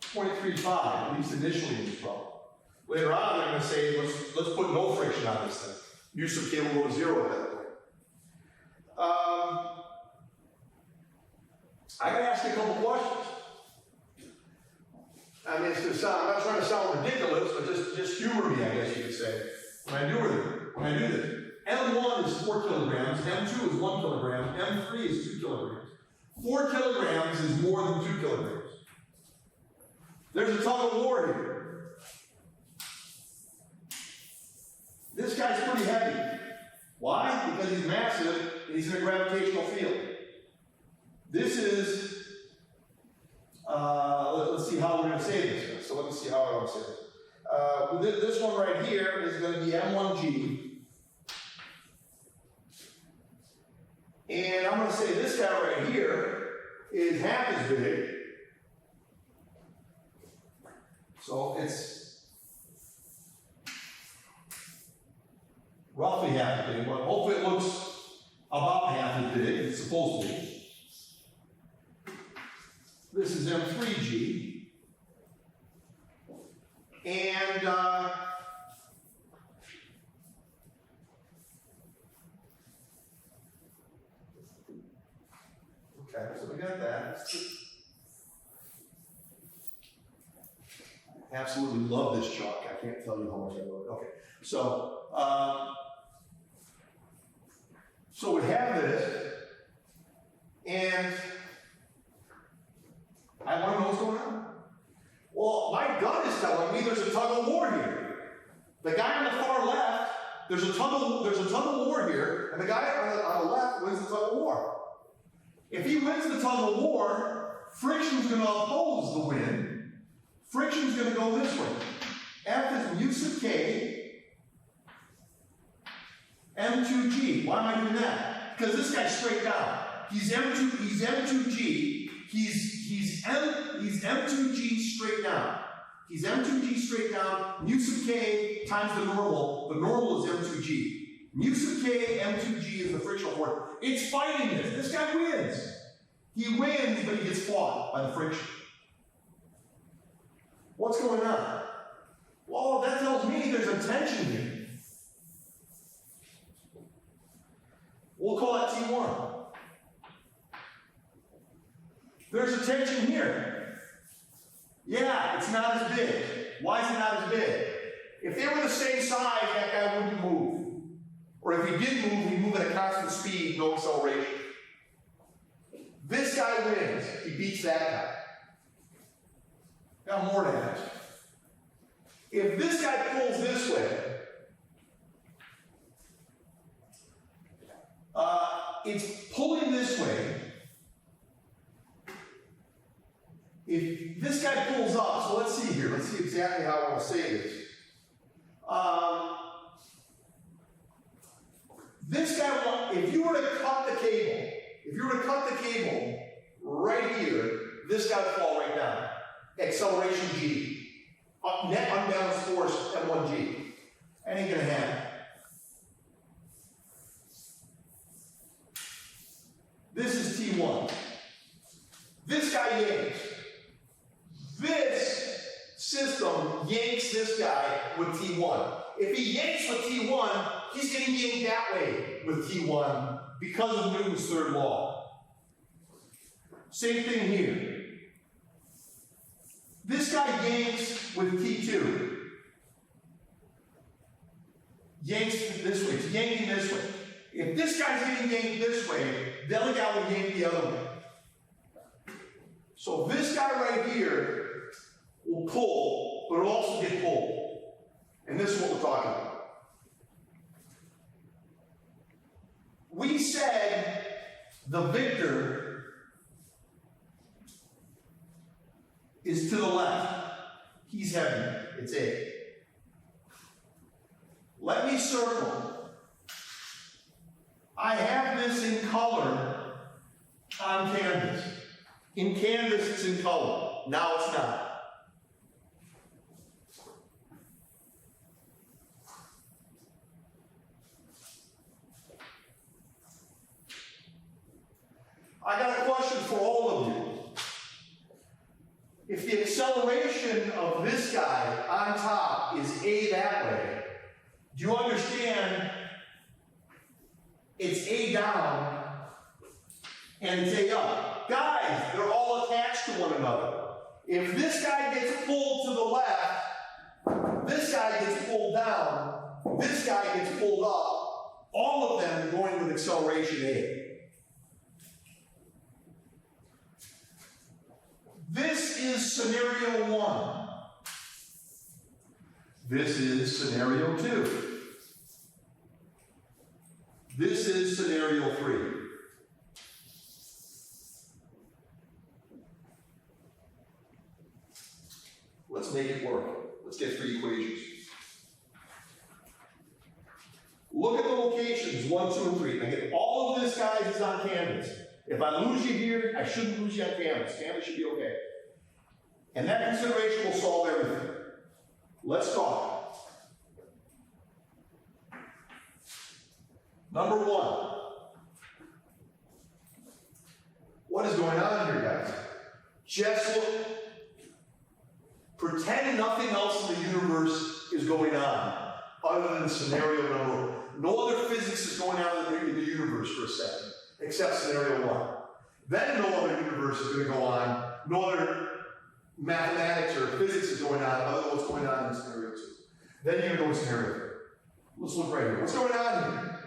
0.35, at least initially in this problem. Later on, they're going to say, let's put no friction on this thing. U sub k will go to 0 at that point. I got to ask you a couple questions. I mean, it's going to sound, I'm not trying to sound ridiculous, but just humor me, I guess you could say, when I do this. M1 is 4 kilograms, M2 is 1 kilogram, M3 is 2 kilograms. 4 kilograms is more than 2 kilograms. There's a tug of war here. This guy's pretty heavy. Why? Because he's massive and he's in a gravitational field. This is, let's see how we're going to say this. So let me see how I want to say this. This one right here is going to be M1G. And I'm going to say this guy right here is half as big. So it's roughly half as big, but hopefully it looks about half as big as it's supposed to be. This is M3G. And okay, so we got that. I absolutely love this chalk. I can't tell you how much I love it. Okay, so we have this, and I want to know what's going on. Well, my gut is telling me there's a tug of war here. The guy on the far left, there's a tug of war here, and the guy on the left wins the tug of war. If he wins the tug of war, friction's going to oppose the wind. Friction's going to go this way. F is mu sub k, m2g. Why am I doing that? Because this guy's straight down. He's m2g. He's m2g straight down. He's m2g straight down. Mu sub k times the normal. The normal is m2g. Mu sub k, m2g is the frictional force. It's fighting this. This guy wins. He wins, but he gets fought by the friction. What's going on? Well, that tells me there's a tension here. We'll call it T1. There's a tension here. Yeah, it's not as big. Why is it not as big? If they were the same size, that guy wouldn't move. Or if he did move, he'd move at a constant speed, no acceleration. This guy wins. He beats that guy. Got more to ask. If this guy pulls this way, it's pulling this way. If this guy pulls up, so let's see here. Let's see exactly how I want to say this. This guy, if you were to cut the cable, right here, this guy would fall right down. Acceleration G. Net unbalanced force M1G. Ain't gonna happen. This is T1. This guy yanks. This system yanks this guy with T1. If he yanks with T1, he's getting yanked that way with T1 because of Newton's third law. Same thing here. This guy yanks with T2. Yanks this way. It's yanking this way. If this guy's getting yanked this way, the other guy will yank the other way. So this guy right here will pull, but it'll also get pulled. And this is what we're talking about. We said the victor is to the left. He's heavy. It's A. Let me circle. I have this in color on canvas. In canvas, it's in color. Now it's not. acceleration of this guy on top is A that way, do you understand it's A down and it's A up? Guys, they're all attached to one another. If this guy gets pulled to the left, this guy gets pulled down, this guy gets pulled up, all of them going with acceleration A. This is scenario 1. This is scenario 2. This is scenario 3. Let's make it work. Let's get 3 equations. Look at the locations 1, 2, and 3. Again, all of this, guys, is on canvas. If I lose you here, I shouldn't lose you on canvas. Canvas should be okay. And that consideration will solve everything. Let's talk. Number 1. What is going on here, guys? Just look. Pretend nothing else in the universe is going on other than scenario number 1. No other physics is going on in the universe for a second, except scenario 1. Then no other universe is going to go on. No other mathematics or physics is going on other than what's going on in scenario 2. Then you're going to go to scenario 3. Let's look right here. What's going on here?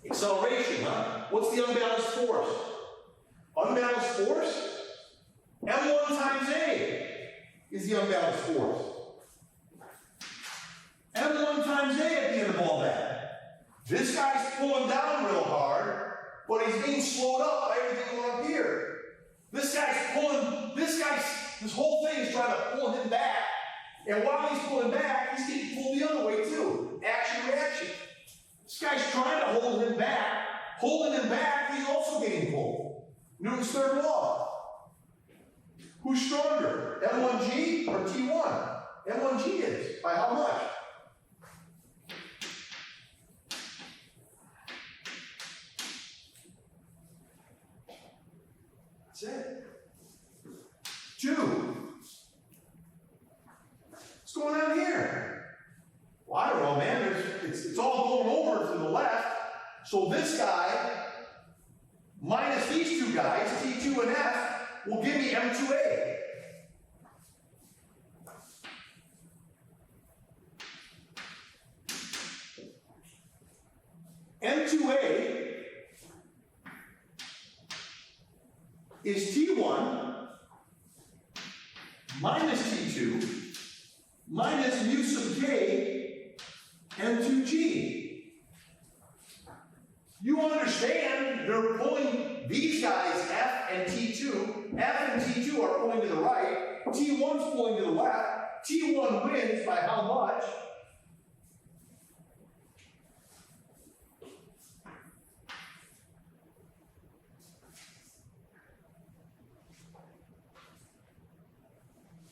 Acceleration, huh? What's the unbalanced force? Unbalanced force? M1 times A is the unbalanced force. M1 times A at the end of all that. This guy's pulling down real hard, but he's being slowed up by everything going up here. This whole thing is trying to pull him back, and while he's pulling back, he's getting pulled the other way too. Action, reaction. This guy's trying to hold him back. Holding him back, he's also getting pulled. Newton's third law. Who's stronger, M1G or T1? M1G is. By how much? That's it. 2. What's going on here? Well, I don't know, man. It's all going over to the left. So this guy minus these 2 guys, T2 and F, will give me M2A. M2A is T1 minus T2 minus mu sub K M2G. You understand they're pulling these guys, F and T2. F and T2 are pulling to the right. T1's pulling to the left. T1 wins by how much?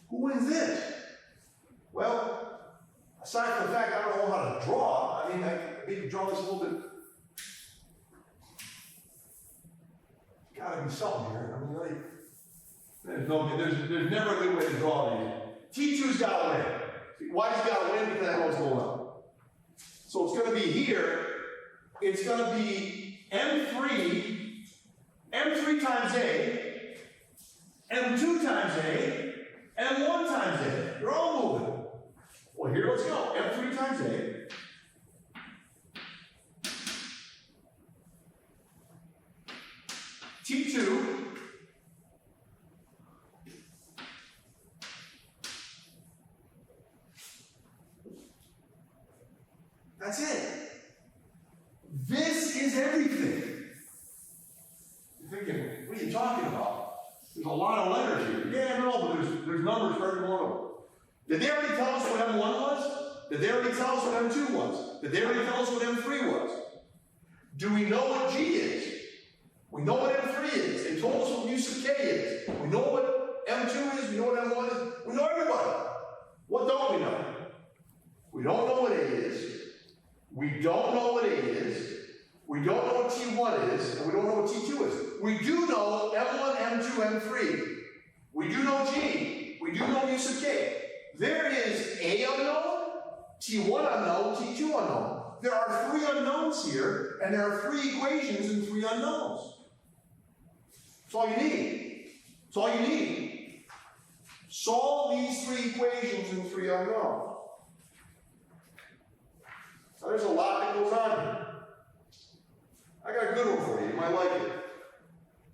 Who wins this? Well, aside from the fact I don't know how to draw, I mean, I maybe draw this a little bit. Gotta be something here. I mean, there's never a good way to draw these. T2's gotta win. Why's he gotta win? Because I know what's going on. So it's gonna be here. It's gonna be M3 times A, M2 times A, M1 times A. They're all moving. Well, here, let's go. M3 times A. T2. That's it. This is everything. You're thinking, what are you talking about? There's a lot of letters here. Yeah, no, but there's numbers for every one of them. Did they already tell us what M1 was? Did they already tell us what M2 was? Did they already tell us what M3 was? Do we know what G is? We know what M3 is. They told us what mu sub K is. We know what M2 is. We know what M1 is. We know everybody. What don't we know? We don't know what A is. We don't know what A is. We don't know what T1 is. And we don't know what T2 is. We do know M1, M2, M3. We do know G. We do know mu sub k. There is A unknown, T1 unknown, T2 unknown. There are 3 unknowns here, and there are 3 equations and 3 unknowns. That's all you need. That's all you need. Solve these 3 equations and 3 unknowns. Now there's a lot that goes on here. I got a good one for you. You might like it.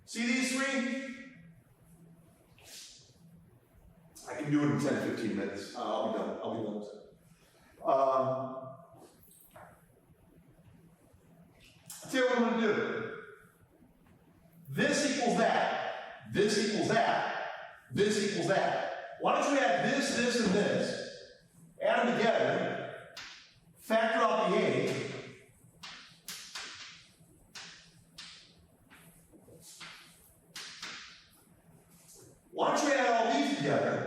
See these 3? I can do it in 10, 15 minutes. I'll be done. I'll be done with it. I'll tell you what I'm going to do. This equals that. This equals that. This equals that. Why don't you add this, this, and this? Add them together. Factor out the A. Why don't you add all these together?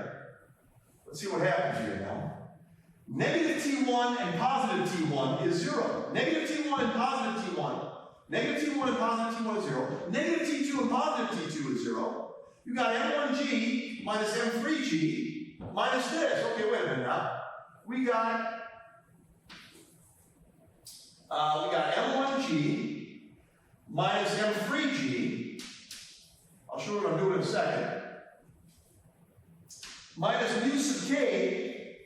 Let's see what happens here now. Negative T1 and positive T1 is 0. Negative T1 and positive T1. Negative T1 and positive T1 is 0. Negative T2 and positive T2 is 0. You got M1G minus M3G minus this. Okay, wait a minute now. We got M1G minus M3G. I'll show you what I'm doing in a second. Minus mu sub k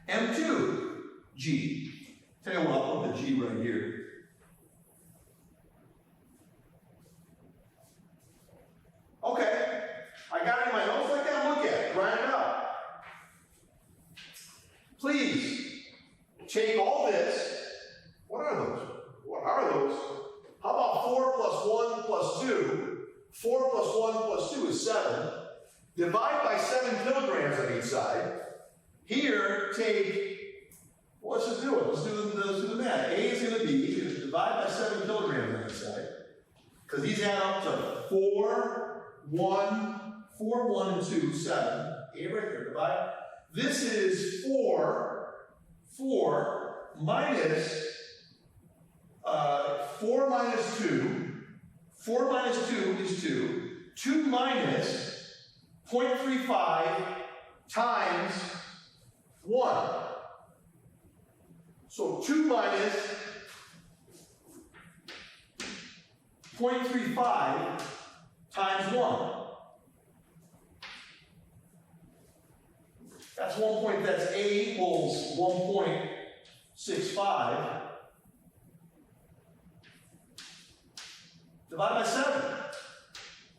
M2G. Tell you what, I'll put the G right here. Okay, I got it in my notes like that. Look at it, write it out. Please take all this. What are those? What are those? How about 4 plus 1 plus 2? 4 plus 1 plus 2 is 7. Divide by 7 kilograms on each side. Here, take, well, let's just do it. Let's do the math. A is going to be, divide by 7 kilograms on each side. Because these add up to 4, 1, and 2, 7. A right there, divide. This is 4 minus 4 minus 2. 4 minus 2 is 2. 2 minus 0.35 times 1. So 2 minus 0.35 times 1. That's 1 point, that's A equals 1.65. Divide by 7.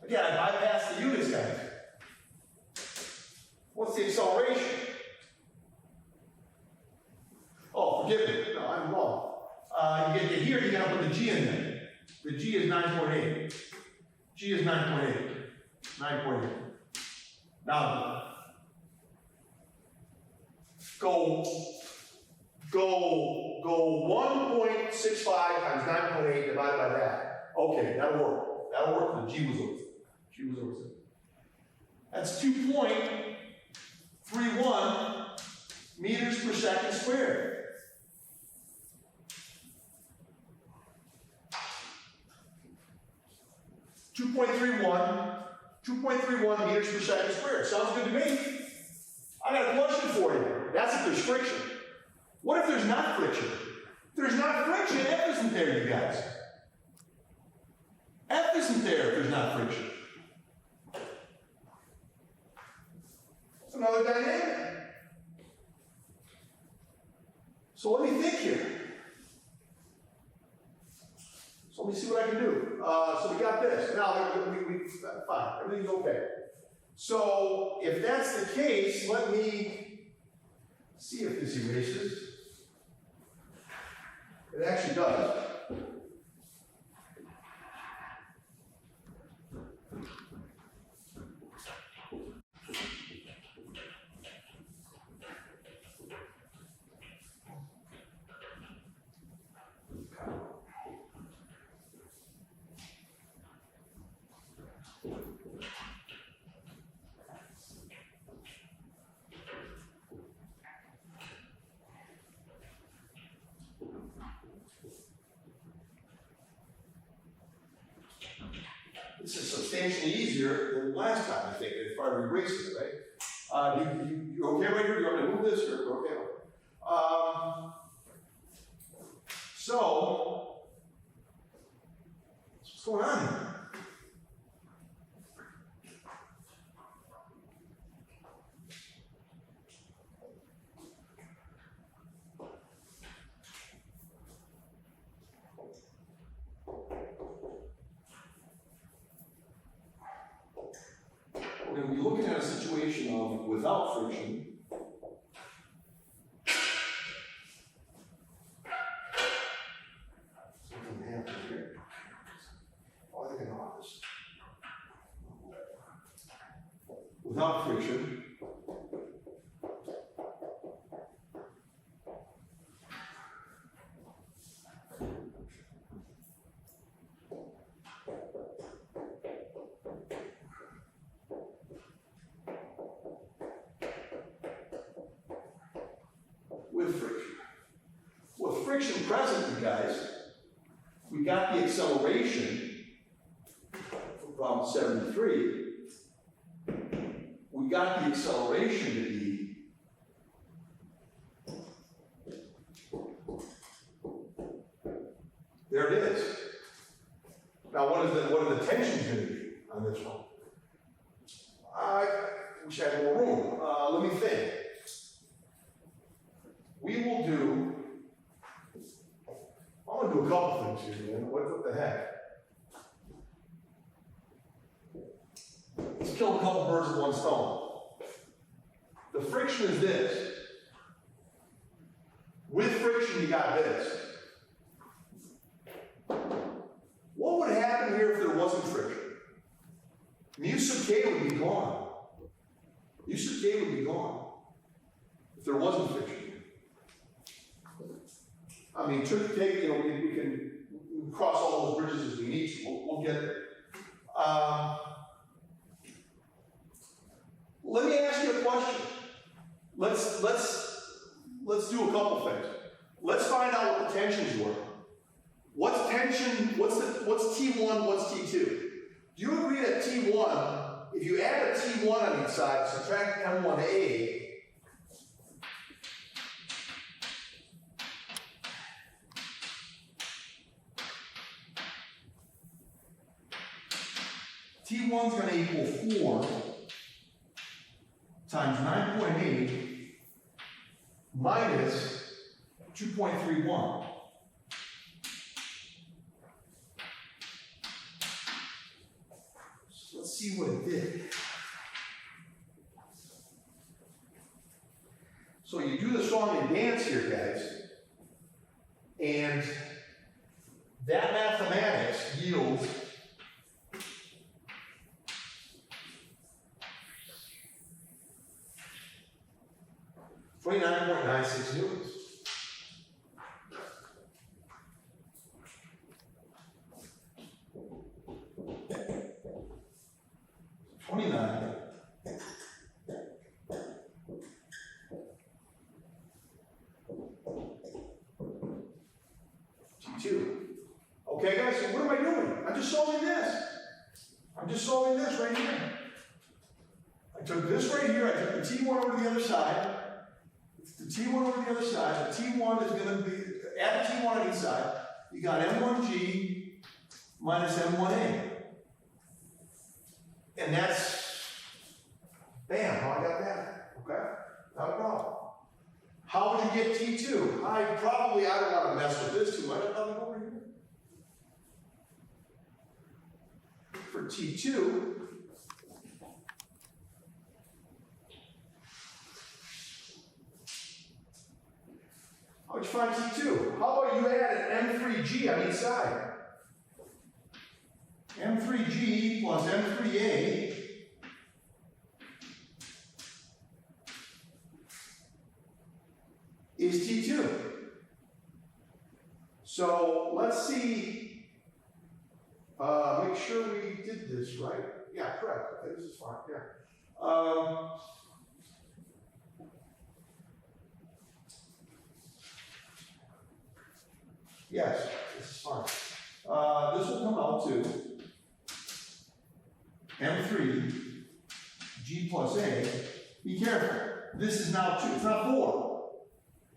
Again, I bypass the units, guys. What's the acceleration? Oh, forgive me. No, I'm wrong. You get to here, you gotta put the G in there. The G is 9.8. G is 9.8. 9.8. Now, go 1.65 times 9.8 divided by that. Okay, that'll work. That'll work. The G was over. G was over. That's 2.31 meters per second squared. .31 meters per second squared. Sounds good to me. I got a question for you. That's if there's friction. What if there's not friction? If there's not friction, F isn't there, you guys. F isn't there if there's not friction. That's another dynamic. So let me think here. So let me see what I can do. So we got this. Now, fine. Everything's okay. So if that's the case, let me see if this erases. It actually does. This is substantially easier than last time, I think, as far as erasing it, right? You okay right here? You want me to move this or okay? So, what's going on here? We're going to be looking at a situation of without friction. Something happened here. Oh, I think I know this. Without friction. With friction. With friction present, you guys, we got the acceleration for problem 73. We got the acceleration to be there it is. Now what are the tensions going to be on this one? I wish I had more room. Let me think. We will do, I want to do a couple things here, man. What the heck? Let's kill a couple birds with one stone. The friction is this. With friction, you got this. What would happen here if there wasn't friction? Mu sub k would be gone. Mu sub k would be gone if there wasn't friction. I mean, we can cross all those bridges as we need to. We'll get there. Let me ask you a question. Let's do a couple things. Let's find out what the tensions were. What's tension? What's T1? What's T2? Do you agree that T1, if you add a T1 on each side, subtract M1A, T1 is going to equal 4 times 9.8 minus 2.31. So let's see what it did. So you do the song and dance here, guys, and that mathematics yields 29.96 newtons. T2. Okay, guys, so what am I doing? I'm just solving this. I'm just solving this right here. I took this right here, I took the T1 over to the other side. The T1 over the other side, the T1 is going to be, add the T1 on each side, you got M1G minus M1A. And that's, bam, how I got that, okay? Not a problem. How would you get T2? I don't want to mess with this too much, I'll probably go over here. For T2, how would you find T2? How about you add an M3G on each side? M3G plus M3A is T2. So let's see, make sure we did this right. Yeah, correct. Okay, this is fine. Yeah. Yes, this is fine. This will come out to M3, G plus A, be careful. This is now 2, it's not 4.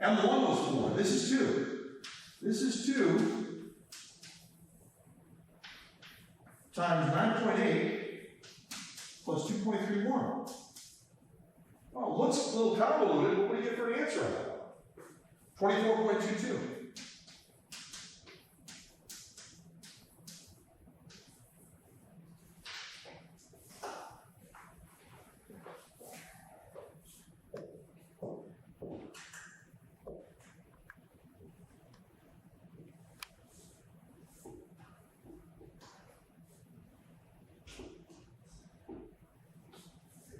M1 was 4, this is 2. This is 2 times 9.8 plus 2.31. Oh, looks a little convoluted. What do you get for an answer on that? 24.22.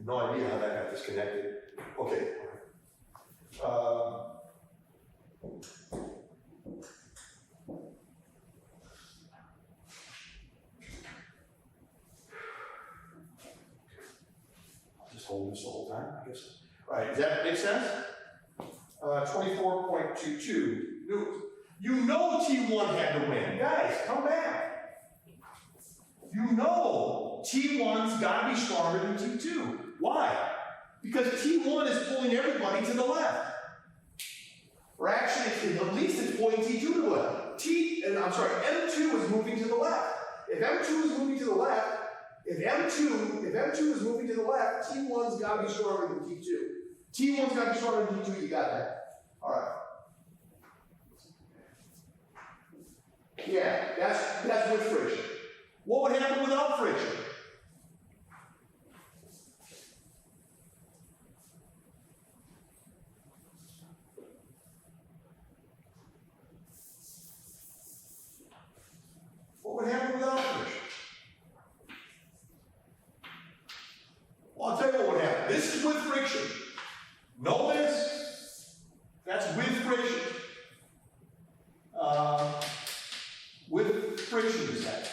No idea how that got disconnected. Okay. I'll just hold this the whole time, I guess. All right, does that make sense? 24.22. You know T1 had to win. Guys, come back. You know T1's got to be stronger than T2. Why? Because T1 is pulling everybody to the left. Or actually, at least it's pulling T2 to the left. M2 is moving to the left. If M2 is moving to the left, if M2 is moving to the left, T1's got to be stronger than T2. T1's got to be stronger than T2, you got that. All right. Yeah, that's with friction. What would happen without friction? What would happen without friction? Well, I'll tell you what would happen. This is with friction. Know this? That's with friction. With friction is that.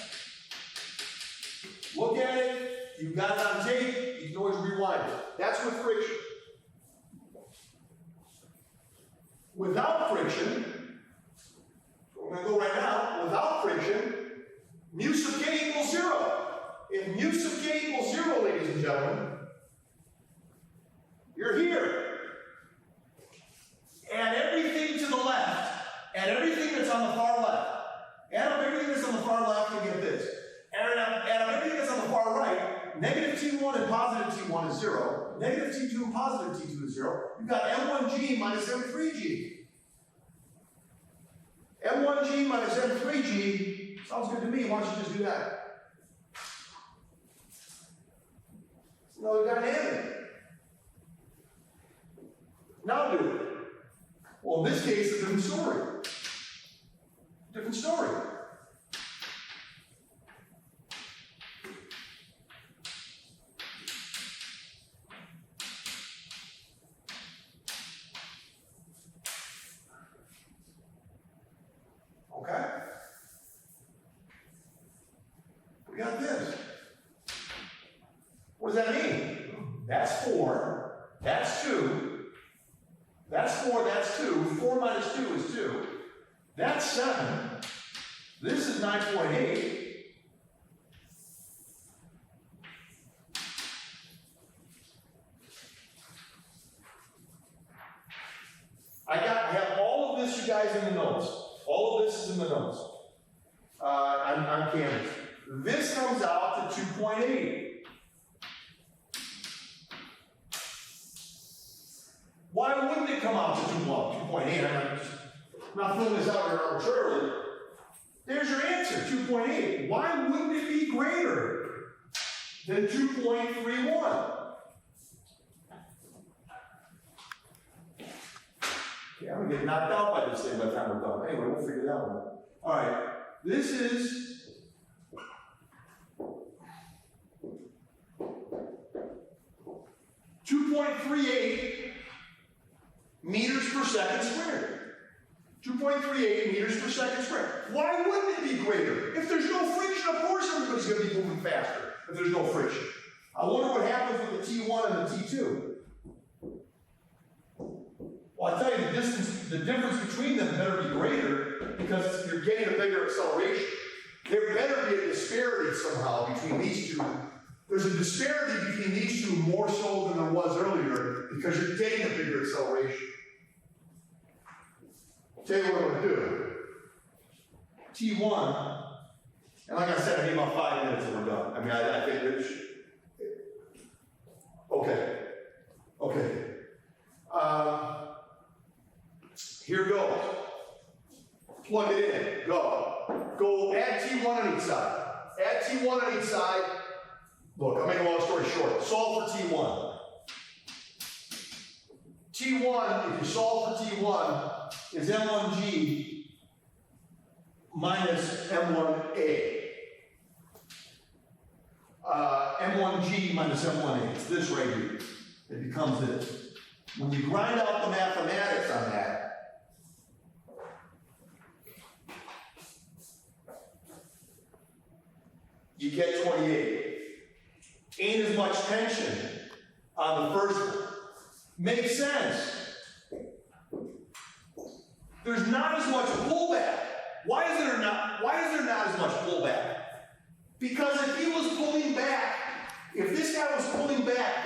Look at it. You've got it on tape. You can always rewind it. That's with friction. Without friction, we're going to go right now. Without friction, mu sub k equals 0. If mu sub k equals 0, ladies and gentlemen, you're here. Add everything to the left. Add everything that's on the far left. Add up everything that's on the far left and get this. Add up everything that's on the far right. Negative T1 and positive T1 is 0. Negative T2 and positive T2 is 0. You've got M1G minus M3G. M1G minus M3G sounds good to me. Why don't you just do that? It's another dynamic. Now do it. Well, in this case, it's a different story. Different story. Okay? We got this. What does that mean? That's 4. That's 2. That's 4, that's 2. 4 minus 2 is 2. That's 7. This is 9.8. I have all of this, you guys, in the notes. All of this is in the notes. On Canvas. This comes out to 2.8. Why wouldn't it come out to 2.8? I'm not filling this out here arbitrarily. There's your answer, 2.8. Why wouldn't it be greater than 2.31? Yeah, I'm going to get knocked out by this thing by the time we're done. Anyway, we'll figure that one out. All right, this is .38 meters per second squared. 2.38 meters per second squared. Why wouldn't it be greater? If there's no friction, of course everybody's going to be moving faster if there's no friction. I wonder what happens with the T1 and the T2. Well, I tell you, the difference between them better be greater because you're getting a bigger acceleration. There better be a disparity somehow between these two There's a disparity between these two more so than there was earlier because you're getting a bigger acceleration. I'll tell you what I'm going to do. T1, and like I said, I need about 5 minutes and we're done. I mean, I think it should. Okay. Okay. Here goes. Plug it in. Go. Go add T1 on each side. Add T1 on each side. Look, I'll make a long story short. Solve for T1. T1, if you solve for T1, is M1G minus M1A. M1G minus M1A. It's this right here. It becomes this. When you grind out the mathematics on that, you get 28. Ain't as much tension on the first one. Makes sense. There's not as much pullback. Why is there not as much pullback? Because if he was pulling back, if this guy was pulling back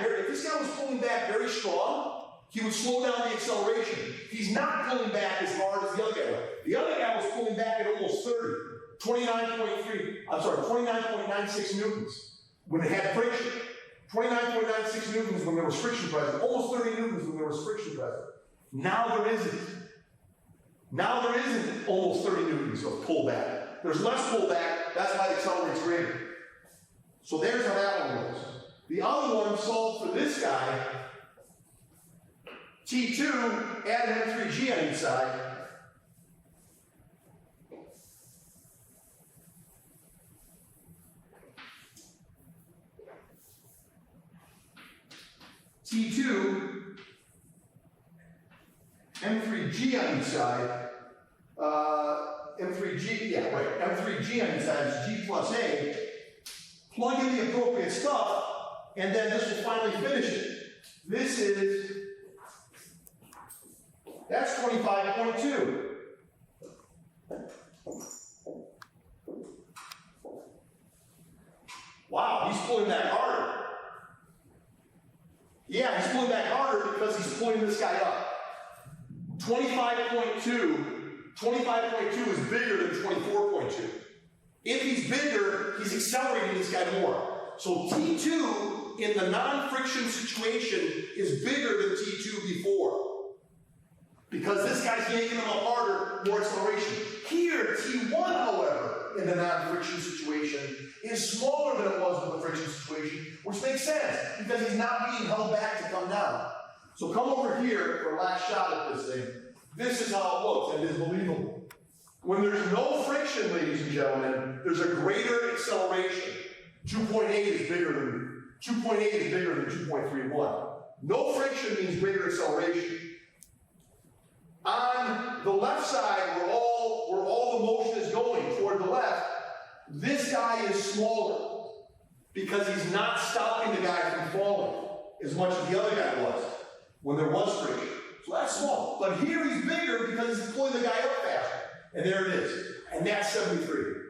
very strong, he would slow down the acceleration. He's not pulling back as hard as the other guy was. The other guy was pulling back at almost 30. 29.96 newtons when it had friction. 29.96 newtons when there was friction present. Almost 30 newtons when there was friction present. Now there isn't. Now there isn't almost 30 newtons of pullback. There's less pullback, that's why it accelerates greater. So there's how that one goes. The other one solved for this guy, T2, add an M3G on each side. T2, M3G on each side, M3G, yeah, right, M3G on each side is G plus A, plug in the appropriate stuff, and then this will finally finish it. This is, that's 25.2. Wow, he's pulling back harder. Yeah, he's pulling back harder because he's pulling this guy up. 25.2 is bigger than 24.2. If he's bigger, he's accelerating this guy more. So T2 in the non-friction situation is bigger than T2 before. Because this guy's yanking him up harder, more acceleration. Here, T1, however, in the non-friction situation, is smaller than it was with the friction situation, which makes sense, because he's not being held back to come down. So come over here for a last shot at this thing. This is how it looks, and it is believable. When there's no friction, ladies and gentlemen, there's a greater acceleration. 2.8 is bigger than 2.31. No friction means greater acceleration. On the left side, where all the motion is going toward the left, this guy is smaller because he's not stopping the guy from falling as much as the other guy was when there was friction. So that's small. But here he's bigger because he's pulling the guy up faster. And there it is. And that's 73.